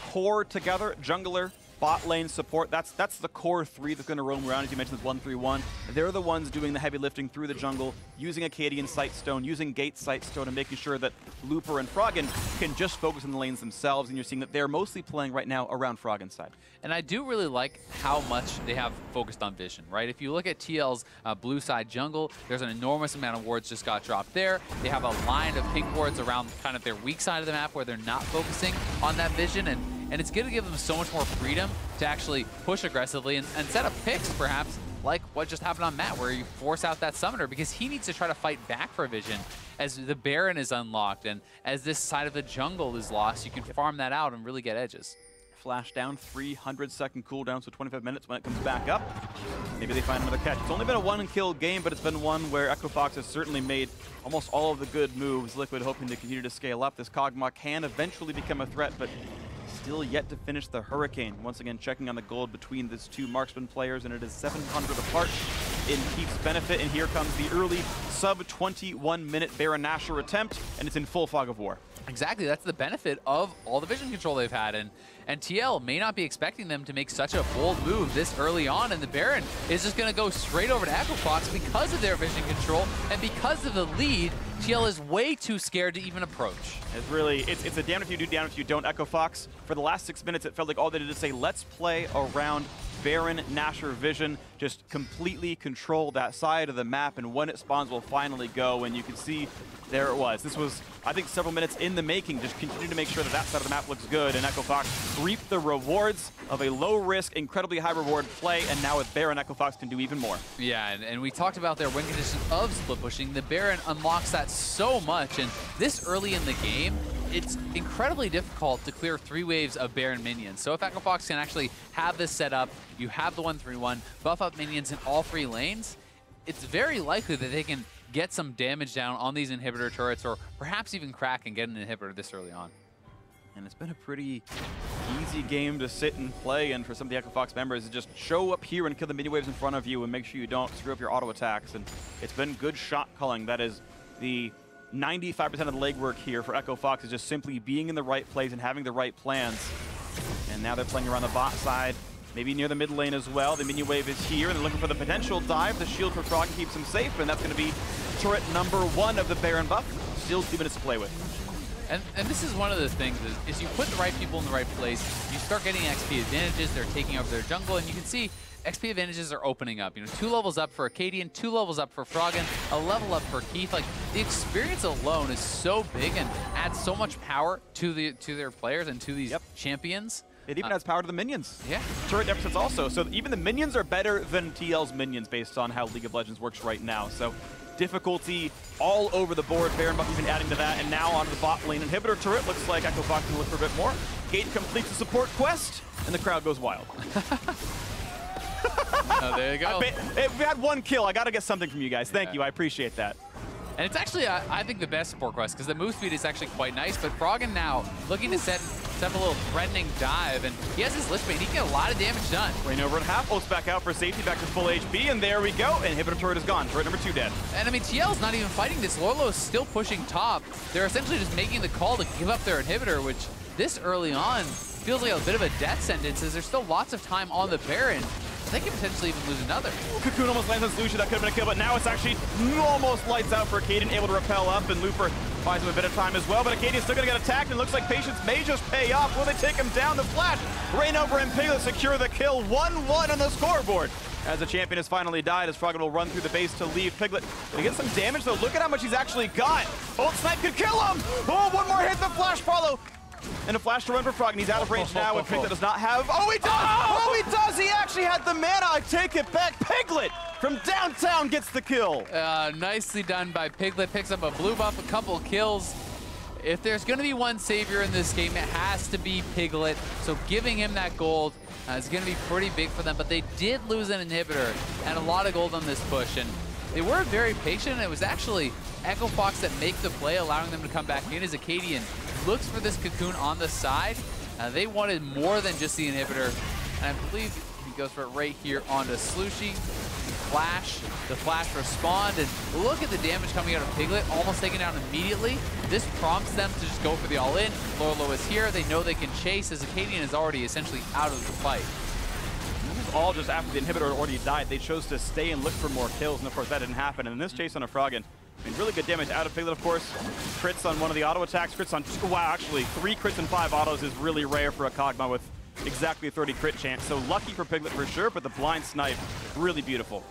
core together, jungler, bot lane support. That's the core three that's going to roam around, as you mentioned, with 1-3-1. They're the ones doing the heavy lifting through the jungle, using Acadian Sightstone, using Gate Sightstone, and making sure that Looper and Froggen can just focus on the lanes themselves, and you're seeing that they're mostly playing right now around Froggen's side. And I do really like how much they have focused on vision, right? If you look at TL's blue side jungle, there's an enormous amount of wards just got dropped there. They have a line of pink wards around kind of their weak side of the map where they're not focusing on that vision, and it's going to give them so much more freedom to actually push aggressively and set up picks, perhaps, like what just happened on Matt, where you force out that summoner because he needs to try to fight back for vision as the Baron is unlocked, and as this side of the jungle is lost, you can farm that out and really get edges. Flash down, 300-second cooldown, so 25 minutes when it comes back up. Maybe they find another catch. It's only been a one-kill game, but it's been one where Echo Fox has certainly made almost all of the good moves. Liquid hoping to continue to scale up. This Kog'Maw can eventually become a threat, but still yet to finish the Hurricane. Once again, checking on the gold between these two marksman players, and it is 700 apart in Keith's benefit. And here comes the early sub-21-minute Baron Nashor attempt, and it's in full fog of war. Exactly, that's the benefit of all the vision control they've had, and TL may not be expecting them to make such a bold move this early on, and the Baron is just going to go straight over to Echo Fox because of their vision control, and because of the lead, TL is way too scared to even approach. It's really, it's a damn if you do, damn if you don't. Echo Fox, for the last 6 minutes, it felt like all they did is say, let's play around Baron Nashor vision, just completely control that side of the map, and when it spawns, we'll finally go. And you can see there it was. This was, I think, several minutes in the making, just continue to make sure that that side of the map looks good, and Echo Fox reap the rewards of a low-risk, incredibly high-reward play, and now with Baron, Echo Fox can do even more. Yeah, and we talked about their win condition of split pushing. The Baron unlocks that so much, and this early in the game, it's incredibly difficult to clear 3 waves of Baron minions. So if Echo Fox can actually have this set up, you have the 1-3-1, buff up minions in all 3 lanes, it's very likely that they can get some damage down on these inhibitor turrets, or perhaps even crack and get an inhibitor this early on. And it's been a pretty easy game to sit and play, and for some of the Echo Fox members to just show up here and kill the mini waves in front of you and make sure you don't screw up your auto attacks. And it's been good shot calling. That is the 95% of the legwork here for Echo Fox, is just simply being in the right place and having the right plans. And now they're playing around the bot side, maybe near the mid lane as well. The minion wave is here, and they're looking for the potential dive. The shield for Froggen keeps him safe, and that's going to be turret number 1 of the Baron buff. Still 2 minutes to play with. And this is one of the things, is you put the right people in the right place, you start getting XP advantages, they're taking over their jungle, and you can see XP advantages are opening up. You know, 2 levels up for Acadian, 2 levels up for Froggen, a level up for Keith. Like, the experience alone is so big and adds so much power to their players and to these champions. It even adds power to the minions. Yeah. Turret deficits also. So even the minions are better than TL's minions based on how League of Legends works right now. So difficulty all over the board. Baron buff even adding to that. And now onto the bot lane inhibitor turret. Looks like Echo Fox can look for a bit more. Gate completes the support quest, and the crowd goes wild. Oh, there you go. We had 1 kill. I got to get something from you guys. Thank you. I appreciate that. And it's actually, I think, the best support quest, because the move speed is actually quite nice. But Froggen now looking to set up a little threatening dive, and he has his Lichbane. He can get a lot of damage done. Rain over at half, ults back out for safety, back to full HP, and there we go. Inhibitor turret is gone. Turret number 2 dead. And I mean, TL's not even fighting this. Lorlo is still pushing top. They're essentially just making the call to give up their inhibitor, which this early on feels like a bit of a death sentence, as there's still lots of time on the Baron. They can potentially even lose another. Cocoon almost lands on Solution. That could have been a kill, but now it's actually almost lights out for Acadian, able to rappel up, and Looper buys him a bit of time as well. But Acadian's still going to get attacked, and looks like patience may just pay off. Will they take him down? The flash. Rain over and Piglet secure the kill. 1-1 on the scoreboard. As the champion has finally died, as Froggen will run through the base to leave Piglet. They get some damage, though. Look at how much he's actually got. Ult Snipe could kill him. Oh, 1 more hit. The flash follow. And a flash to run for Froggen. He's out of range now, and Piglet does not have... Oh, he does! Oh, he does! He actually actually had the mana. I take it back. Piglet from downtown gets the kill. Nicely done by Piglet. Picks up a blue buff, a couple kills. If there's going to be one savior in this game, it has to be Piglet. So giving him that gold is going to be pretty big for them. But they did lose an inhibitor and a lot of gold on this push. And they were very patient. It was actually Echo Fox that make the play, allowing them to come back in as Acadian looks for this cocoon on the side. They wanted more than just the inhibitor. And I believe he goes for it right here onto Slushy. The flash respond, and look at the damage coming out of Piglet, almost taken down immediately. This prompts them to just go for the all-in. Lolo is here. They know they can chase, as Acadian is already essentially out of the fight. This is all just after the inhibitor already died. They chose to stay and look for more kills, and of course that didn't happen. And this chase on a Froggen, I mean, really good damage out of Piglet, of course. Crits on one of the auto attacks, crits on, wow, actually 3 crits and 5 autos is really rare for a Kog'Maw with exactly a 30 crit chance. So lucky for Piglet for sure, but the blind snipe, really beautiful.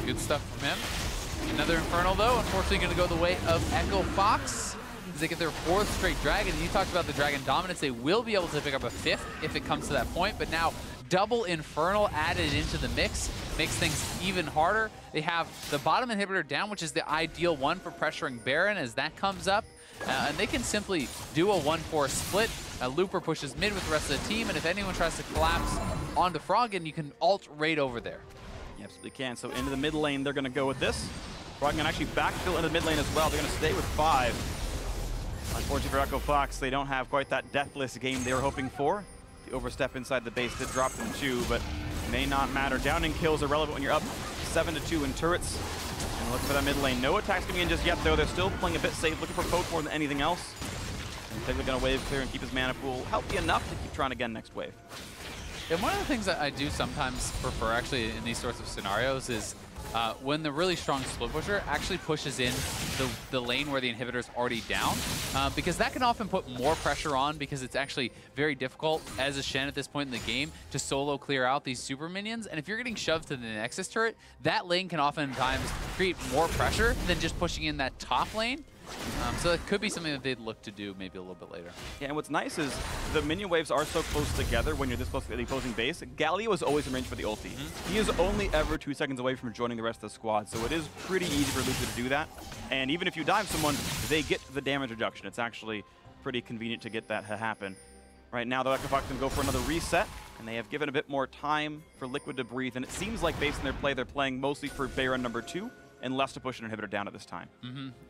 Good stuff from him. Another Infernal, though, unfortunately going to go the way of Echo Fox as they get their 4th straight Dragon. And you talked about the Dragon dominance. They will be able to pick up a 5th if it comes to that point, but now double Infernal added into the mix makes things even harder. They have the bottom inhibitor down, which is the ideal one for pressuring Baron as that comes up. And they can simply do a 1-4 split. Looper pushes mid with the rest of the team, and if anyone tries to collapse onto Froggen, you can ult right over there. You absolutely can. So into the mid lane, they're going to go with this. Froggen actually backfill into the mid lane as well. They're going to stay with 5. Unfortunately for Echo Fox, they don't have quite that deathless game they were hoping for. The overstep inside the base did drop them 2, but may not matter. Downing kills are relevant when you're up 7-2 in turrets. And look for that mid lane. No attacks coming in just yet, though. They're still playing a bit safe, looking for poke more than anything else. And Piglet going to wave clear and keep his mana pool healthy enough to keep trying again next wave. And one of the things that I do sometimes prefer actually in these sorts of scenarios is when the really strong split pusher actually pushes in the lane where the inhibitor is already down, because that can often put more pressure on, because it's actually very difficult as a Shen at this point in the game to solo clear out these super minions. And if you're getting shoved to the Nexus turret, that lane can oftentimes create more pressure than just pushing in that top lane. So it could be something that they'd look to do maybe a little bit later. Yeah, and what's nice is the minion waves are so close together when you're this close to the opposing base. Galio is always in range for the ulti. He is only ever 2 seconds away from joining the rest of the squad, so it is pretty easy for Luca to do that. And even if you dive someone, they get the damage reduction. It's actually pretty convenient to get that to happen. Right now, the Echo Fox can go for another reset, and they have given a bit more time for Liquid to breathe. And it seems like based on their play, they're playing mostly for Baron number 2. And less to push an inhibitor down at this time.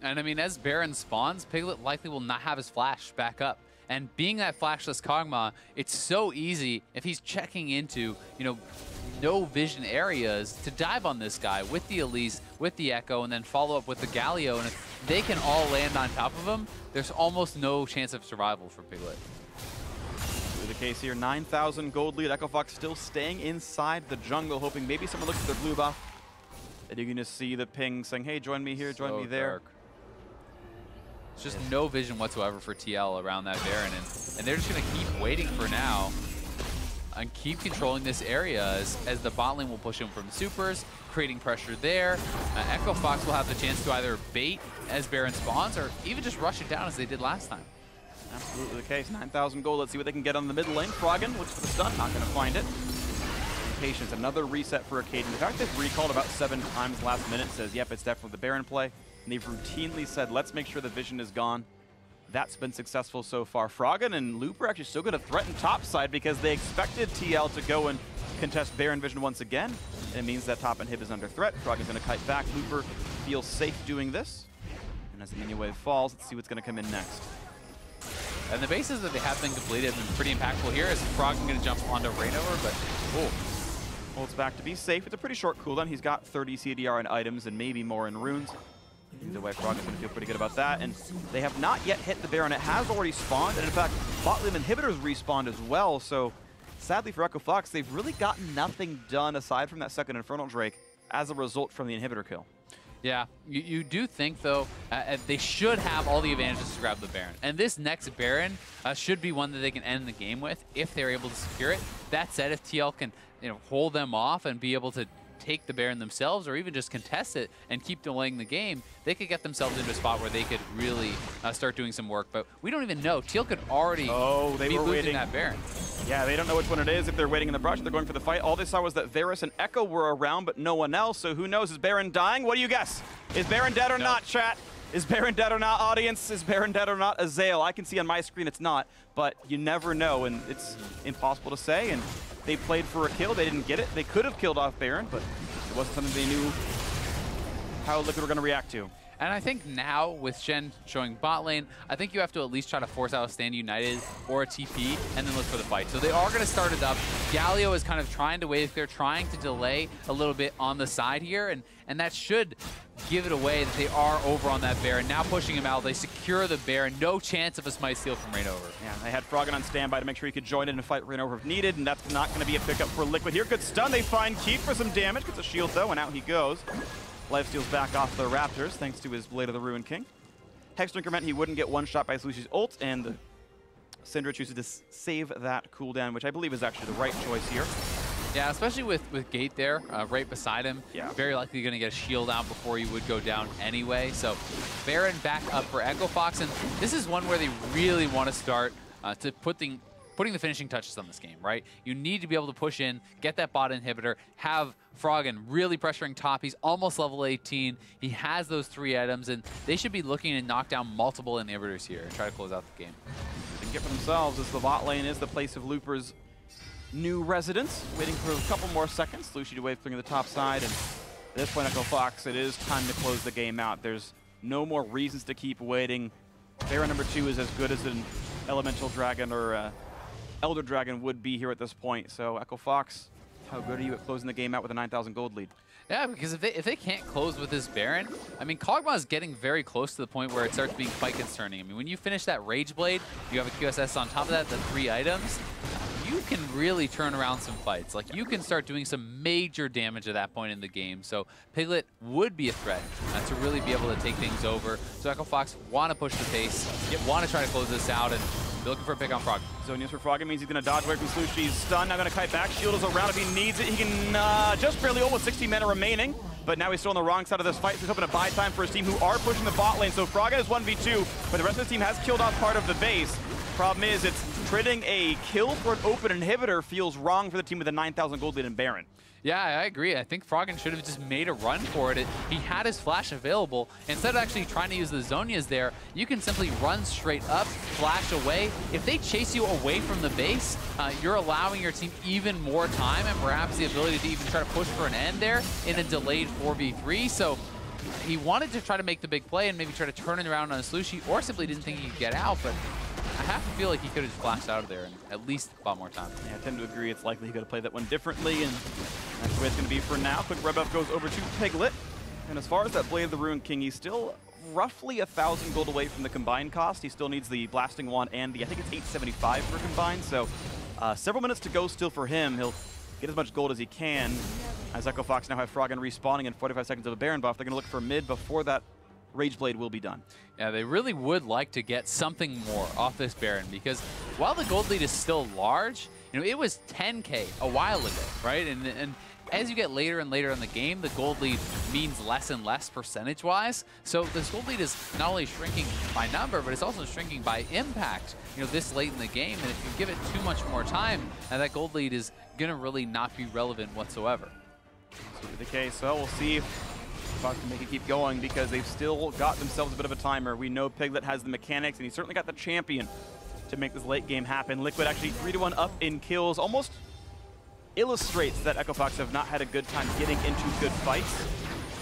And I mean, as Baron spawns, Piglet likely will not have his flash back up. And being that flashless Kog'Maw, it's so easy if he's checking into, you know, no vision areas to dive on this guy with the Elise, with the Echo, and then follow up with the Galio. And if they can all land on top of him, there's almost no chance of survival for Piglet. The case here, 9,000 gold lead. Echo Fox still staying inside the jungle, hoping maybe someone looks at their blue buff. And you're going to see the ping saying, hey, join me here, join me there. Dark. It's just no vision whatsoever for TL around that Baron. And they're just going to keep waiting for now and keep controlling this area as the bot lane will push him from supers, creating pressure there. Echo Fox will have the chance to either bait as Baron spawns or even just rush it down as they did last time. Absolutely the case. 9,000 gold. Let's see what they can get on the mid lane. Froggen looks for the stun. Not going to find it. Patience. Another reset for Acadian. The fact they've recalled about 7 times last minute says, yep, it's definitely the Baron play. And they've routinely said, let's make sure the vision is gone. That's been successful so far. Froggen and Looper actually still going to threaten topside because they expected TL to go and contest Baron vision once again. It means that top inhib is under threat. Froggen's going to kite back. Looper feels safe doing this. And as the minion wave falls, let's see what's going to come in next. And the bases that they have been completed have been pretty impactful here. Is Froggen going to jump onto Rainover, but holds back to be safe. It's a pretty short cooldown. He's got 30 CDR in items and maybe more in runes. Either way, Froggen's going to feel pretty good about that. And they have not yet hit the Baron. It has already spawned. And in fact, bot lane inhibitors respawned as well. So sadly for Echo Fox, they've really gotten nothing done aside from that second Infernal Drake as a result from the inhibitor kill. Yeah, you do think, though, they should have all the advantages to grab the Baron. And this next Baron should be one that they can end the game with if they're able to secure it. That said, if TL can hold them off and be able to take the Baron themselves or even just contest it and keep delaying the game, they could get themselves into a spot where they could really start doing some work. But we don't even know. Teal could already be losing that Baron. Yeah, they don't know which one it is. If they're waiting in the brush, they're going for the fight. All they saw was that Varus and Echo were around, but no one else. So who knows? Is Baron dying? What do you guess? Is Baron dead or not, chat? Is Baron dead or not, audience? Is Baron dead or not, Azael? I can see on my screen it's not, but you never know, and it's impossible to say. And they played for a kill. They didn't get it. They could have killed off Baron, but it wasn't something they knew how Liquid were going to react to. And I think now, with Shen showing bot lane, I think you have to at least try to force out a Stand United or a TP and then look for the fight. So they are going to start it up. Galio is kind of trying to wait. They're trying to delay a little bit on the side here, and that should give it away that they are over on that Baron. Now pushing him out, they secure the Baron. No chance of a Smite Steal from Rainover. Yeah, they had Froggen on standby to make sure he could join in and fight Rainover if needed, and that's not going to be a pickup for Liquid here. Good stun. They find Keith for some damage. Gets a shield, though, and out he goes. Lifesteal's back off the Raptors, thanks to his Blade of the Ruin King. Hexdrinker meant he wouldn't get one shot by Lucy's ult, and the Syndra chooses to save that cooldown, which I believe is actually the right choice here. Yeah, especially with Gate there, right beside him. Yeah. Very likely going to get a shield out before he would go down anyway. So Baron back up for Echo Fox, and this is one where they really want to start to putting the finishing touches on this game, right? You need to be able to push in, get that bot inhibitor, have Froggen really pressuring top. He's almost level 18. He has those 3 items, and they should be looking to knock down multiple inhibitors here and try to close out the game. They can get for themselves as the bot lane is the place of Looper's new residence. Waiting for a couple more seconds. Lucy to wave flipping to the top side, and at this point, Echo Fox, it is time to close the game out. There's no more reasons to keep waiting. Baron number 2 is as good as an Elemental Dragon or Elder Dragon would be here at this point. So Echo Fox, how good are you at closing the game out with a 9,000 gold lead? Yeah, because if they can't close with this Baron, I mean, Kog'Maw is getting very close to the point where it starts being quite concerning. I mean, when you finish that Rage Blade, you have a QSS on top of that, the 3 items, you can really turn around some fights. Like, you can start doing some major damage at that point in the game. So Piglet would be a threat to really be able to take things over. So Echo Fox want to push the pace, want to try to close this out, and be looking for a pick on Froggen. Zonius for Froggen means he's going to dodge away from Slushy's stun. Now going to kite back. Shield is around if he needs it. He can just barely, almost 60 mana remaining. But now he's still on the wrong side of this fight. So he's hoping to buy time for his team who are pushing the bot lane. So Froggen is 1v2, but the rest of the team has killed off part of the base. Problem is, it's trading a kill for an open inhibitor feels wrong for the team with a 9,000 gold lead in Baron. Yeah, I agree. I think Froggen should have just made a run for it. He had his flash available. Instead of actually trying to use the Zonias there, you can simply run straight up, flash away. If they chase you away from the base, you're allowing your team even more time and perhaps the ability to even try to push for an end there in a delayed 4v3. So he wanted to try to make the big play and maybe try to turn it around on a Slushy, or simply didn't think he could get out, but I have to feel like he could have just flashed out of there and at least bought more time. Yeah, I tend to agree. It's likely he could have played that one differently, and that's the way it's going to be for now. Quick red buff goes over to Piglet. And as far as that Blade of the Ruin King, he's still roughly 1,000 gold away from the combined cost. He still needs the Blasting Wand and the, I think it's 875 for combined. So several minutes to go still for him. He'll get as much gold as he can. As Echo Fox now have Froggen respawning in 45 seconds of a Baron buff. They're going to look for mid before that Rage Blade will be done. Yeah, they really would like to get something more off this Baron, because while the gold lead is still large, you know, it was 10K a while ago, right? And as you get later and later in the game, the gold lead means less and less percentage-wise. So this gold lead is not only shrinking by number, but it's also shrinking by impact, you know, this late in the game. And if you give it too much more time, that gold lead is gonna really not be relevant whatsoever. That's the case. So we'll see if Fox can make it keep going, because they've still got themselves a bit of a timer. We know Piglet has the mechanics, and he's certainly got the champion to make this late game happen. Liquid actually 3-1 up in kills. Almost illustrates that Echo Fox have not had a good time getting into good fights.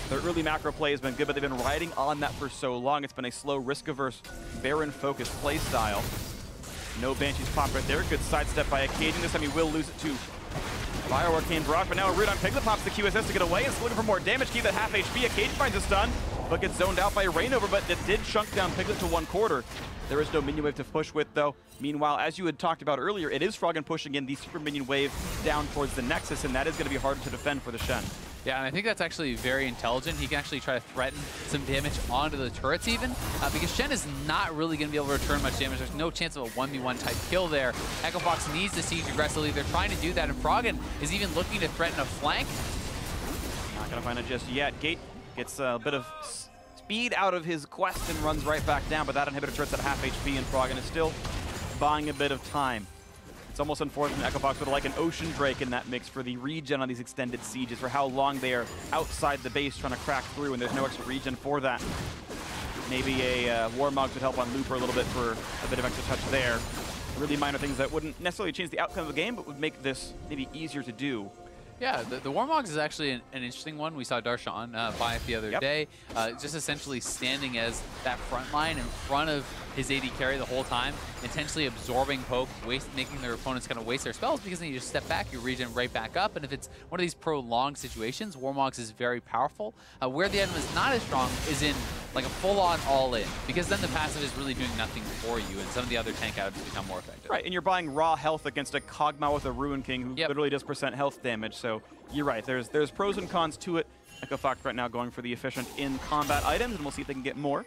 Their early macro play has been good, but they've been riding on that for so long. It's been a slow, risk-averse, Baron-focused play style. No Banshees pop right there. Good sidestep by Acadian. This time he will lose it to Fire Arcane Brock, but now a root on Piglet pops the QSS to get away. It's looking for more damage. Keep that half HP. Acadian finds a stun, but gets zoned out by Rainover, but it did chunk down Piglet to 1/4. There is no minion wave to push with, though. Meanwhile, as you had talked about earlier, it is Froggen pushing in the super minion wave down towards the Nexus, and that is going to be harder to defend for the Shen. Yeah, and I think that's actually very intelligent. He can actually try to threaten some damage onto the turrets even, because Shen is not really going to be able to return much damage. There's no chance of a 1v1 type kill there. Echo Fox needs to siege aggressively. They're trying to do that, and Froggen is even looking to threaten a flank. Gonna find it just yet. Gate gets a bit of speed out of his quest and runs right back down, but that inhibitor turret's at half HP, and Froggen is still buying a bit of time. It's almost unfortunate Echo Fox would like an Ocean Drake in that mix for the regen on these extended sieges, for how long they are outside the base trying to crack through, and there's no extra regen for that. Maybe a Warmog would help on Looper a little bit for a bit of extra touch there. Really minor things that wouldn't necessarily change the outcome of the game, but would make this maybe easier to do. Yeah, the Warmogs is actually an interesting one. We saw Darshan buy it the other day, just essentially standing as that front line in front of his AD carry the whole time, intentionally absorbing poke, making their opponents kind of waste their spells, because then you just step back, you regen right back up, and if it's one of these prolonged situations, Warmogs is very powerful. Where the item is not as strong is in like a full-on all-in, because then the passive is really doing nothing for you, and some of the other tank items become more effective. Right, and you're buying raw health against a Kog'Maw with a Ruin King who literally does % health damage, so you're right, there's pros and cons to it. Echo Fox right now going for the efficient in-combat items, and we'll see if they can get more.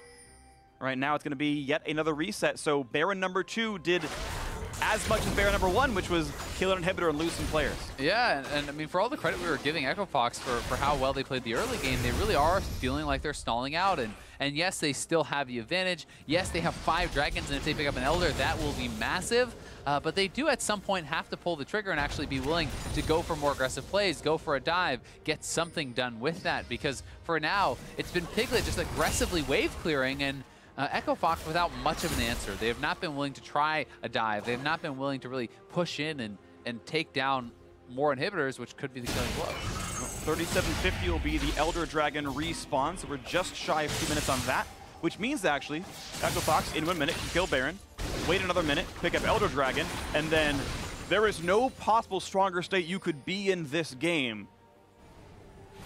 Right now it's going to be yet another reset, so Baron number 2 did as much as Baron number 1, which was kill an inhibitor and lose some players. Yeah, and I mean, for all the credit we were giving Echo Fox for how well they played the early game, they really are feeling like they're stalling out, and yes, they still have the advantage. Yes, they have 5 dragons, and if they pick up an Elder, that will be massive. But they do at some point have to pull the trigger and actually be willing to go for more aggressive plays, go for a dive, get something done with that. Because for now, it's been Piglet just aggressively wave clearing, and Echo Fox without much of an answer. They have not been willing to try a dive. They have not been willing to really push in and take down more inhibitors, which could be the killing blow. 3750 will be the Elder Dragon respawn, so we're just shy of 2 minutes on that, which means actually Echo Fox in 1 minute can kill Baron, wait another minute, pick up Elder Dragon, and then there is no possible stronger state you could be in this game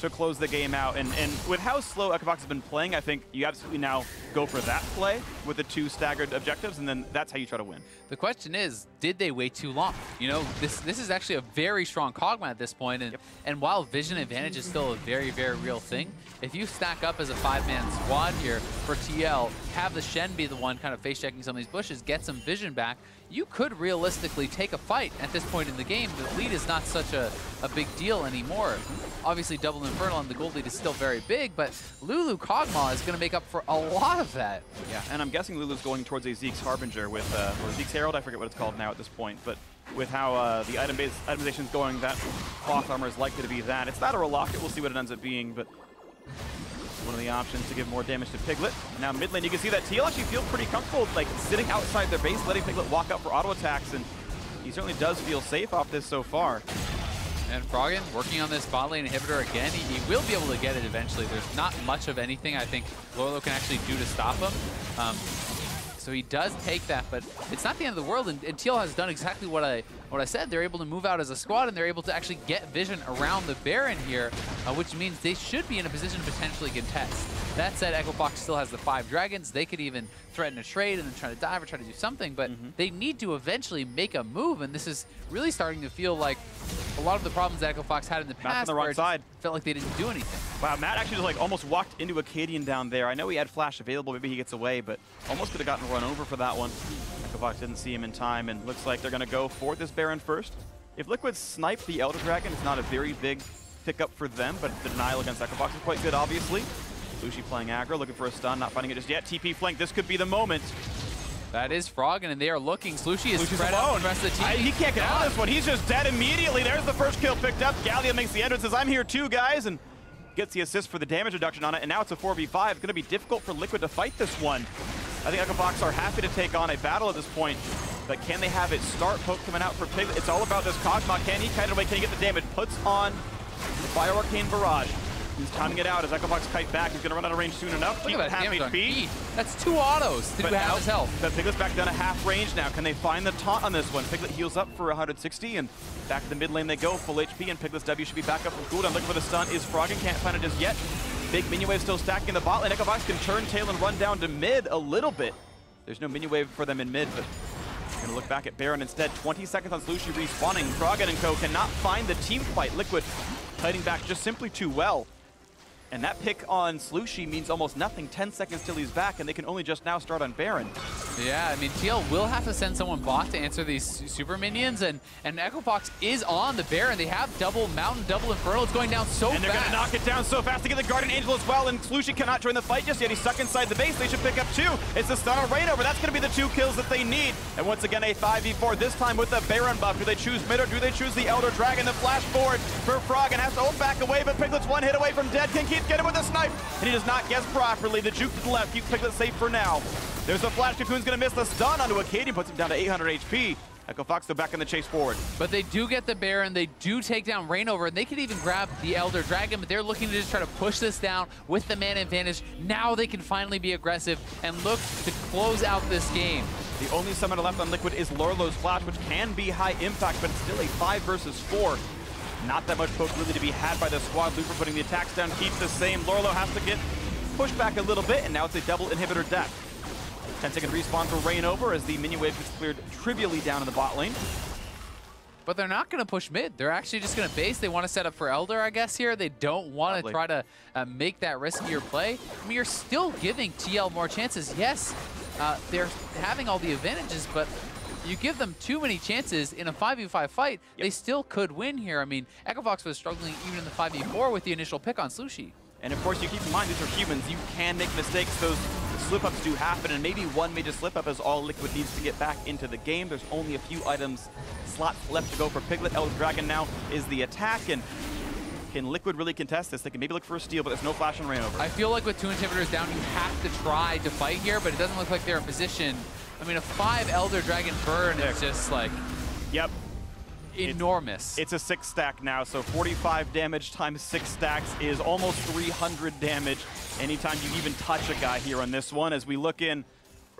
to close the game out. And with how slow Echo Fox has been playing, I think you absolutely now go for that play with the 2 staggered objectives, and then that's how you try to win. The question is, did they wait too long? You know, this is actually a very strong Kog'Maw at this point, and while vision advantage is still a very, very real thing, if you stack up as a 5-man squad here for TL, have the Shen be the one kind of face-checking some of these bushes, get some vision back, you could realistically take a fight at this point in the game. The lead is not such a big deal anymore. Obviously, Double Infernal and the gold lead is still very big, but Lulu Kog'Maw is going to make up for a lot of that. Yeah, and I'm guessing Lulu's going towards a Zeke's Harbinger with, or Zeke's Herald, I forget what it's called now at this point, but with how the itemization is going, that cloth armor is likely to be that. It's that or a locket, we'll see what it ends up being, but one of the options to give more damage to Piglet. Now mid lane, you can see that TL actually feels pretty comfortable, like sitting outside their base, letting Piglet walk up for auto attacks, and he certainly does feel safe off this so far. And Froggen working on this bot lane inhibitor again. He will be able to get it eventually. There's not much of anything I think Lolo can actually do to stop him. So he does take that, but it's not the end of the world, and TL has done exactly what I said. They're able to move out as a squad, and they're able to actually get vision around the Baron here, which means they should be in a position to potentially contest. That said, Echo Fox still has the 5 dragons. They could even threaten a trade and then try to dive or try to do something, but they need to eventually make a move, and this is really starting to feel like a lot of the problems that Echo Fox had in the past. Matt's on the wrong side. Felt like they didn't do anything. Wow, Matt actually just like almost walked into a Cadian down there. I know he had flash available, maybe he gets away, but almost could have gotten run over for that one. Echo Fox didn't see him in time, and looks like they're going to go for this Baron first. If Liquid snipe the Elder Dragon, it's not a very big pickup for them, but the denial against Echo Fox is quite good, obviously. Lushi playing aggro, looking for a stun, not finding it just yet. TP flank, this could be the moment. That is Froggen, and they are looking. Slushie is spread out from the rest of the team. He can't get out of this one. He's just dead immediately. There's the first kill picked up. Gallia makes the entrance, says, I'm here too, guys, and gets the assist for the damage reduction on it, and now it's a 4v5. It's going to be difficult for Liquid to fight this one. I think Echo Fox are happy to take on a battle at this point, but can they have it start? Poke coming out for Piglet. It's all about this Kog'Maw. Can he kite it away? Can he get the damage? Puts on the Fire Arcane Barrage. He's timing it out as Echo Fox kite back. He's going to run out of range soon enough. Look at that damage on E. That's 2 autos to do half his health. But Piglet's back down to half range now. Can they find the taunt on this one? Piglet heals up for 160, and back to the mid lane they go. Full HP, and Piglet's W should be back up from cooldown. Looking for the stun is Froggen. Can't find it just yet. Big minion wave still stacking in the bot lane. Echo Fox can turn tail and run down to mid a little bit. There's no minion wave for them in mid, but we're going to look back at Baron instead. 20 seconds on Slushie respawning. Froggen and co cannot find the team fight. Liquid fighting back just simply too well. And that pick on Slushie means almost nothing. 10 seconds till he's back, and they can only just now start on Baron. Yeah, I mean, TL will have to send someone bot to answer these super minions, and Echo Fox is on the Baron. They have double Mountain, double Infernal. It's going down so fast. And they're going to knock it down so fast to get the Guardian Angel as well, and Slushie cannot join the fight just yet. He's stuck inside the base. They should pick up 2. It's the stun on Rainover. That's going to be the 2 kills that they need. And once again, a 5v4, this time with the Baron buff. Do they choose mid or do they choose the Elder Dragon? The flash forward for Froggen has to hold back away, but Piglet's 1 hit away from dead. Can keep getting with a snipe, and he does not guess properly. The juke to the left keeps Piglet safe for now. There's a flash. Cocoon's going to miss the stun onto Acadian, puts him down to 800 HP. Echo Fox, they're back in the chase forward. But they do get the Baron, they do take down Rainover, and they could even grab the Elder Dragon, but they're looking to just try to push this down with the mana advantage. Now they can finally be aggressive and look to close out this game. The only summoner left on Liquid is Lorlo's Flash, which can be high impact, but it's still a 5 versus 4. Not that much poke really to be had by the squad. Looper putting the attacks down, keeps the same. Lorlo has to get pushed back a little bit, and now it's a double inhibitor death. 10-second respawn for Rainover as the minion wave gets cleared trivially down in the bot lane. But they're not going to push mid. They're actually just going to base. They want to set up for Elder, I guess, here. They don't want to try to make that riskier play. I mean, you're still giving TL more chances. Yes, they're having all the advantages, but you give them too many chances in a 5v5 fight, they still could win here. I mean, Echo Fox was struggling even in the 5v4 with the initial pick on Slushie. And of course, you keep in mind, these are humans. You can make mistakes. Those slip-ups do happen, and maybe one major slip-up is all Liquid needs to get back into the game. There's only a few items slots left to go for Piglet. Elder Dragon now is the attack, and can Liquid really contest this? They can maybe look for a steal, but there's no flash on Rainover. I feel like with 2 inhibitors down, you have to try to fight here, but it doesn't look like they're in position. I mean, a 5 Elder Dragon burn is just like... Yep. Enormous. It's a 6 stack now, so 45 damage times 6 stacks is almost 300 damage anytime you even touch a guy here on this one. As we look in,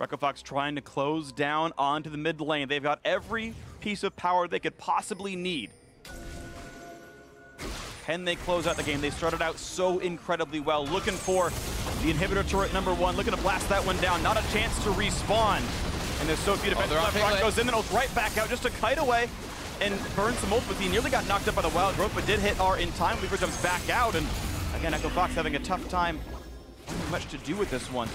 Echo Fox trying to close down onto the mid lane. They've got every piece of power they could possibly need. Can they close out the game? They started out so incredibly well, looking for the inhibitor turret number 1, looking to blast that one down. Not a chance to respawn. And they're so few defensive. Frog goes in and goes right back out just to kite away and burn some ultimates. He nearly got knocked up by the wild growth, but did hit R in time. Weaver jumps back out, and again, Echo Fox having a tough time. Not much to do with this one.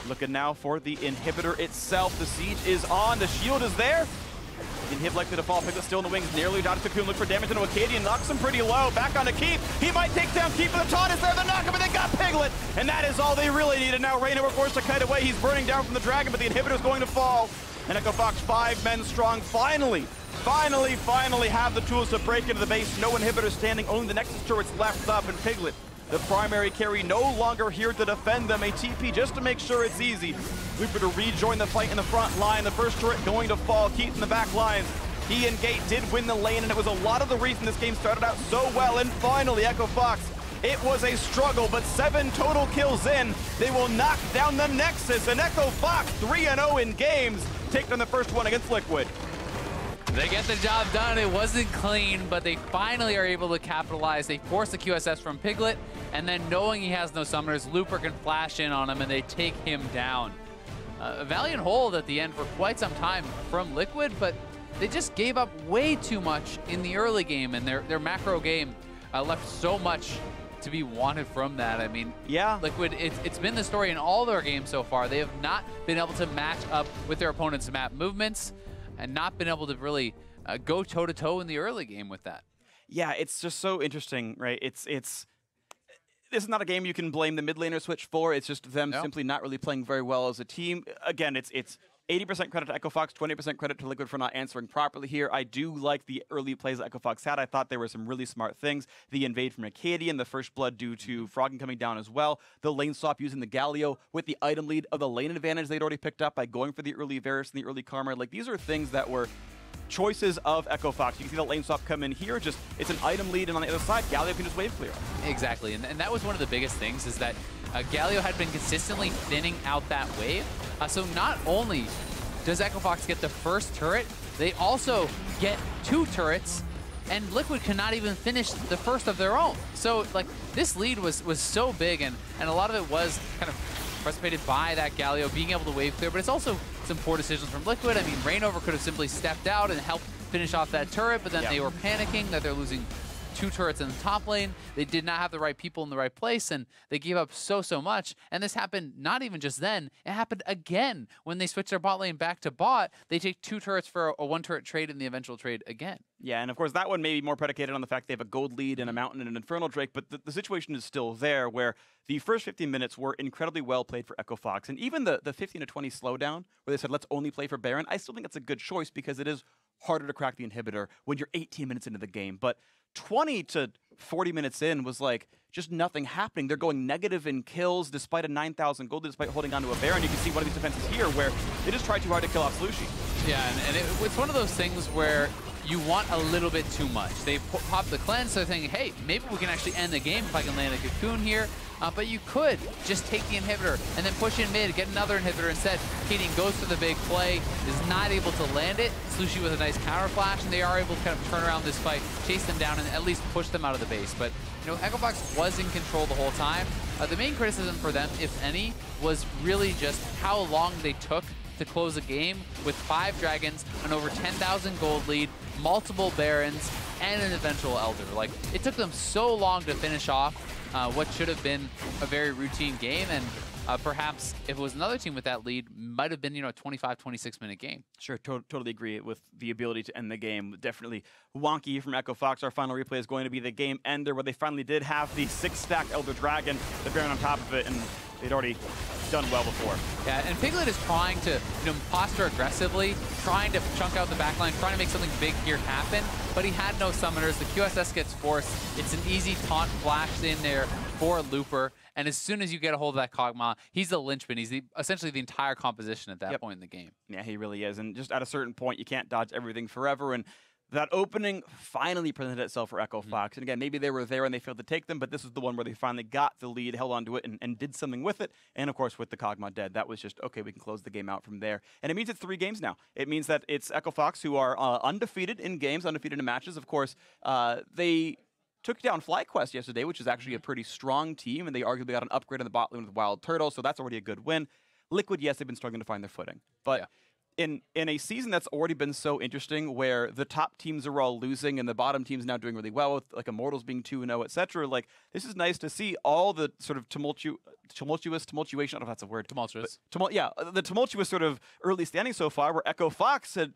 Looking now for the inhibitor itself. The siege is on. The shield is there. The inhib likely to fall. Piglet still in the wings. Nearly dotted Cocoon. Look for damage into Acadian. Knocks him pretty low. Back on to Keep. He might take down Keep, but the taunt is there. The knock-up, and they got Piglet. And that is all they really needed. Now Rainover forced to kite away. He's burning down from the dragon, but the inhibitor is going to fall. And Echo Fox, 5 men strong, finally have the tools to break into the base. No inhibitor standing, only the Nexus turrets left up, and Piglet, the primary carry, no longer here to defend them. A TP just to make sure it's easy. Looper to rejoin the fight in the front line. The first turret going to fall, Keith in the back lines. He and Gate did win the lane, and it was a lot of the reason this game started out so well. And finally, Echo Fox, it was a struggle, but 7 total kills in. They will knock down the Nexus, and Echo Fox 3-0 in games, taking on the first one against Liquid. They get the job done. It wasn't clean, but they finally are able to capitalize. They force the QSS from Piglet, and then knowing he has no summoners, Looper can flash in on him, and they take him down. A valiant hold at the end for quite some time from Liquid, but they just gave up way too much in the early game, and their macro game left so much to be wanted from that. I mean, yeah, Liquid, it's been the story in all their games so far. They have not been able to match up with their opponent's map movements and not been able to really go toe-to-toe in the early game with that. Yeah, it's just so interesting, right? This is not a game you can blame the mid laner switch for. It's just them simply not really playing very well as a team. Again, it's 80% credit to Echo Fox, 20% credit to Liquid for not answering properly here. I do like the early plays that Echo Fox had. I thought there were some really smart things. The invade from Acadian, the first blood due to Froggen coming down as well. The lane swap using the Galio with the item lead of the lane advantage they'd already picked up by going for the early Varus and the early Karma. Like, these are things that were choices of Echo Fox. You can see the lane swap come in here. Just, it's an item lead, and on the other side, Galio can just wave clear. Exactly, and that was one of the biggest things, is that Galio had been consistently thinning out that wave. So not only does Echo Fox get the first turret, they also get 2 turrets, and Liquid cannot even finish the first of their own. So, like, this lead was so big, and a lot of it was kind of precipitated by that Galio being able to wave clear, but it's also some poor decisions from Liquid. I mean, Rainover could have simply stepped out and helped finish off that turret, but then they were panicking that they're losing 2 turrets in the top lane. They did not have the right people in the right place, and they gave up so much. And this happened not even just then, it happened again when they switched their bot lane back to bot. They take 2 turrets for a 1 turret trade in the eventual trade again. Yeah, and of course that one may be more predicated on the fact they have a gold lead and a mountain and an Infernal Drake, but the situation is still there where the first 15 minutes were incredibly well played for Echo Fox. And even the 15 to 20 slowdown where they said, let's only play for Baron, I still think that's a good choice because it is harder to crack the inhibitor when you're 18 minutes into the game. But 20 to 40 minutes in was like just nothing happening. They're going negative in kills despite a 9,000 gold, despite holding onto a Baron. You can see one of these defenses here where they just tried too hard to kill off Slushie. Yeah, and it's one of those things where you want a little bit too much. They pop the cleanse, so they're thinking, hey, maybe we can actually end the game if I can land a cocoon here. But you could just take the inhibitor and then push in mid, get another inhibitor instead. Keating goes for the big play, is not able to land it. Slushie with a nice counter flash, and they are able to kind of turn around this fight, chase them down, and at least push them out of the base. But you know, Echo Fox was in control the whole time. The main criticism for them, if any, was really just how long they took to close a game with 5 dragons, an over 10,000 gold lead, multiple Barons, and an eventual Elder. Like, it took them so long to finish off what should have been a very routine game, and perhaps if it was another team with that lead, might have been, you know, a 25, 26-minute game. Sure, totally agree with the ability to end the game. Definitely wonky from Echo Fox. Our final replay is going to be the game ender, where they finally did have the 6-stack Elder Dragon, the Baron on top of it, and they'd already done well before. Yeah, and Piglet is trying to, you know, posture aggressively, trying to chunk out the backline, trying to make something big here happen, but he had no summoners. The QSS gets forced. It's an easy taunt flash in there for Looper, and as soon as you get a hold of that Kog'Maw, he's the linchpin. He's essentially the entire composition at that point in the game. Yeah, he really is, and just at a certain point, you can't dodge everything forever, and that opening finally presented itself for Echo Fox. And again, maybe they were there and they failed to take them, but this was the one where they finally got the lead, held onto it, and did something with it. And of course, with the Kog'Maw dead, that was just, okay, we can close the game out from there. And it means it's 3 games now. It means that it's Echo Fox who are undefeated in games, undefeated in matches. Of course, they took down FlyQuest yesterday, which is actually a pretty strong team, and they arguably got an upgrade on the bot lane with Wild Turtle, so that's already a good win. Liquid, yes, they've been struggling to find their footing. But yeah, in a season that's already been so interesting, where the top teams are all losing and the bottom teams now doing really well, with like Immortals being 2-0, etc. Like, this is nice to see all the sort of tumultuation. I don't know if that's a word. Tumultuous. Yeah, the tumultuous sort of early standing so far, where Echo Fox had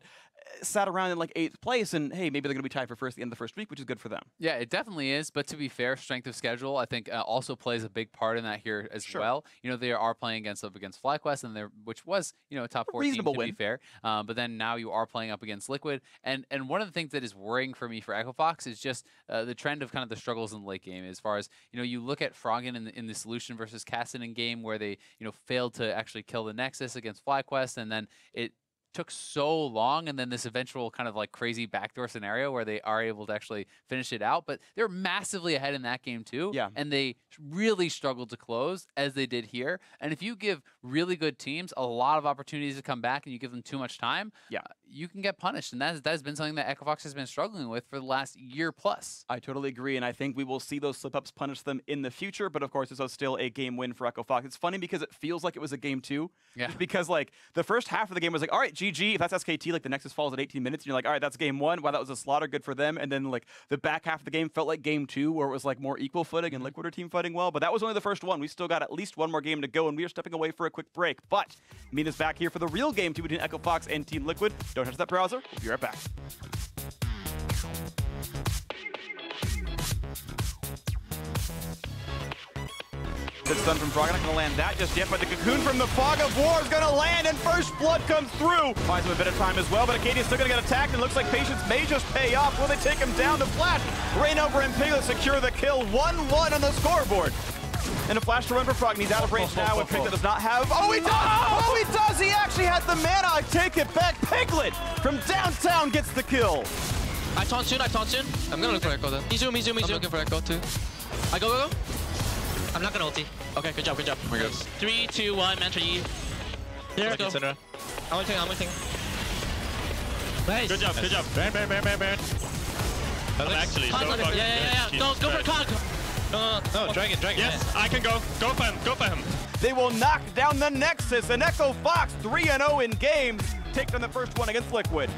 sat around in like 8th place, and hey, maybe they're going to be tied for first at the end of the first week, which is good for them. Yeah, it definitely is. But to be fair, strength of schedule, I think, also plays a big part in that here as well. You know, they are playing against FlyQuest, and which was, you know, a top 4 team, to be fair. But then now you are playing up against Liquid, and one of the things that is worrying for me for Echo Fox is just the trend of kind of the struggles in the late game. As far as, you know, you look at Froggen in the Solution versus Cassidy game, where they, you know, failed to actually kill the Nexus against FlyQuest, and then it took so long, and then this eventual kind of like crazy backdoor scenario where they are able to actually finish it out. But they're massively ahead in that game too. Yeah. And they really struggled to close, as they did here. And if you give really good teams a lot of opportunities to come back and you give them too much time, you can get punished. And that has been something that Echo Fox has been struggling with for the last year plus. I totally agree, and I think we will see those slip-ups punish them in the future, but of course this was still a game win for Echo Fox. It's funny because it feels like it was a game 2. Yeah. Because like the first half of the game was like, all right, GG, if that's SKT, like the Nexus falls at 18 minutes, and you're like, all right, that's game 1. Wow, that was a slaughter, good for them. And then like the back half of the game felt like game 2, where it was like more equal footing and Liquid are team fighting well. But that was only the first one. We still got at least one more game to go, and we are stepping away for a quick break. But meet us back here for the real game 2 between Echo Fox and Team Liquid. Don't touch that browser. We'll be right back. Good stun from Frog, not going to land that just yet, but the Cocoon from the Fog of War is going to land, and First Blood comes through. Buys him a bit of time as well, but Acadia's still going to get attacked, and looks like Patience may just pay off. Will they take him down? The Flash, Rainover and Piglet secure the kill, 1-1 on the scoreboard. And a flash to run for Frog, and he's out of range now, and Piglet does not have... Oh, he does! Oh, he does! He actually had the mana. I take it back. Piglet from downtown gets the kill. I taunt soon. I'm gonna look for Echo then. Me zoom. I'm looking for Echo too. I go. I'm not gonna ulti. Okay, good job. Oh my God. 3, 2, 1, Mantra E. Here, go. I'm waiting. Nice. Good job. Baron. I'm actually so fucking Yeah. Go for Cog. No, Dragon. Yes, I can go. Go for him. They will knock down the Nexus, and Echo Fox 3-0 in games. Take down the first one against Liquid.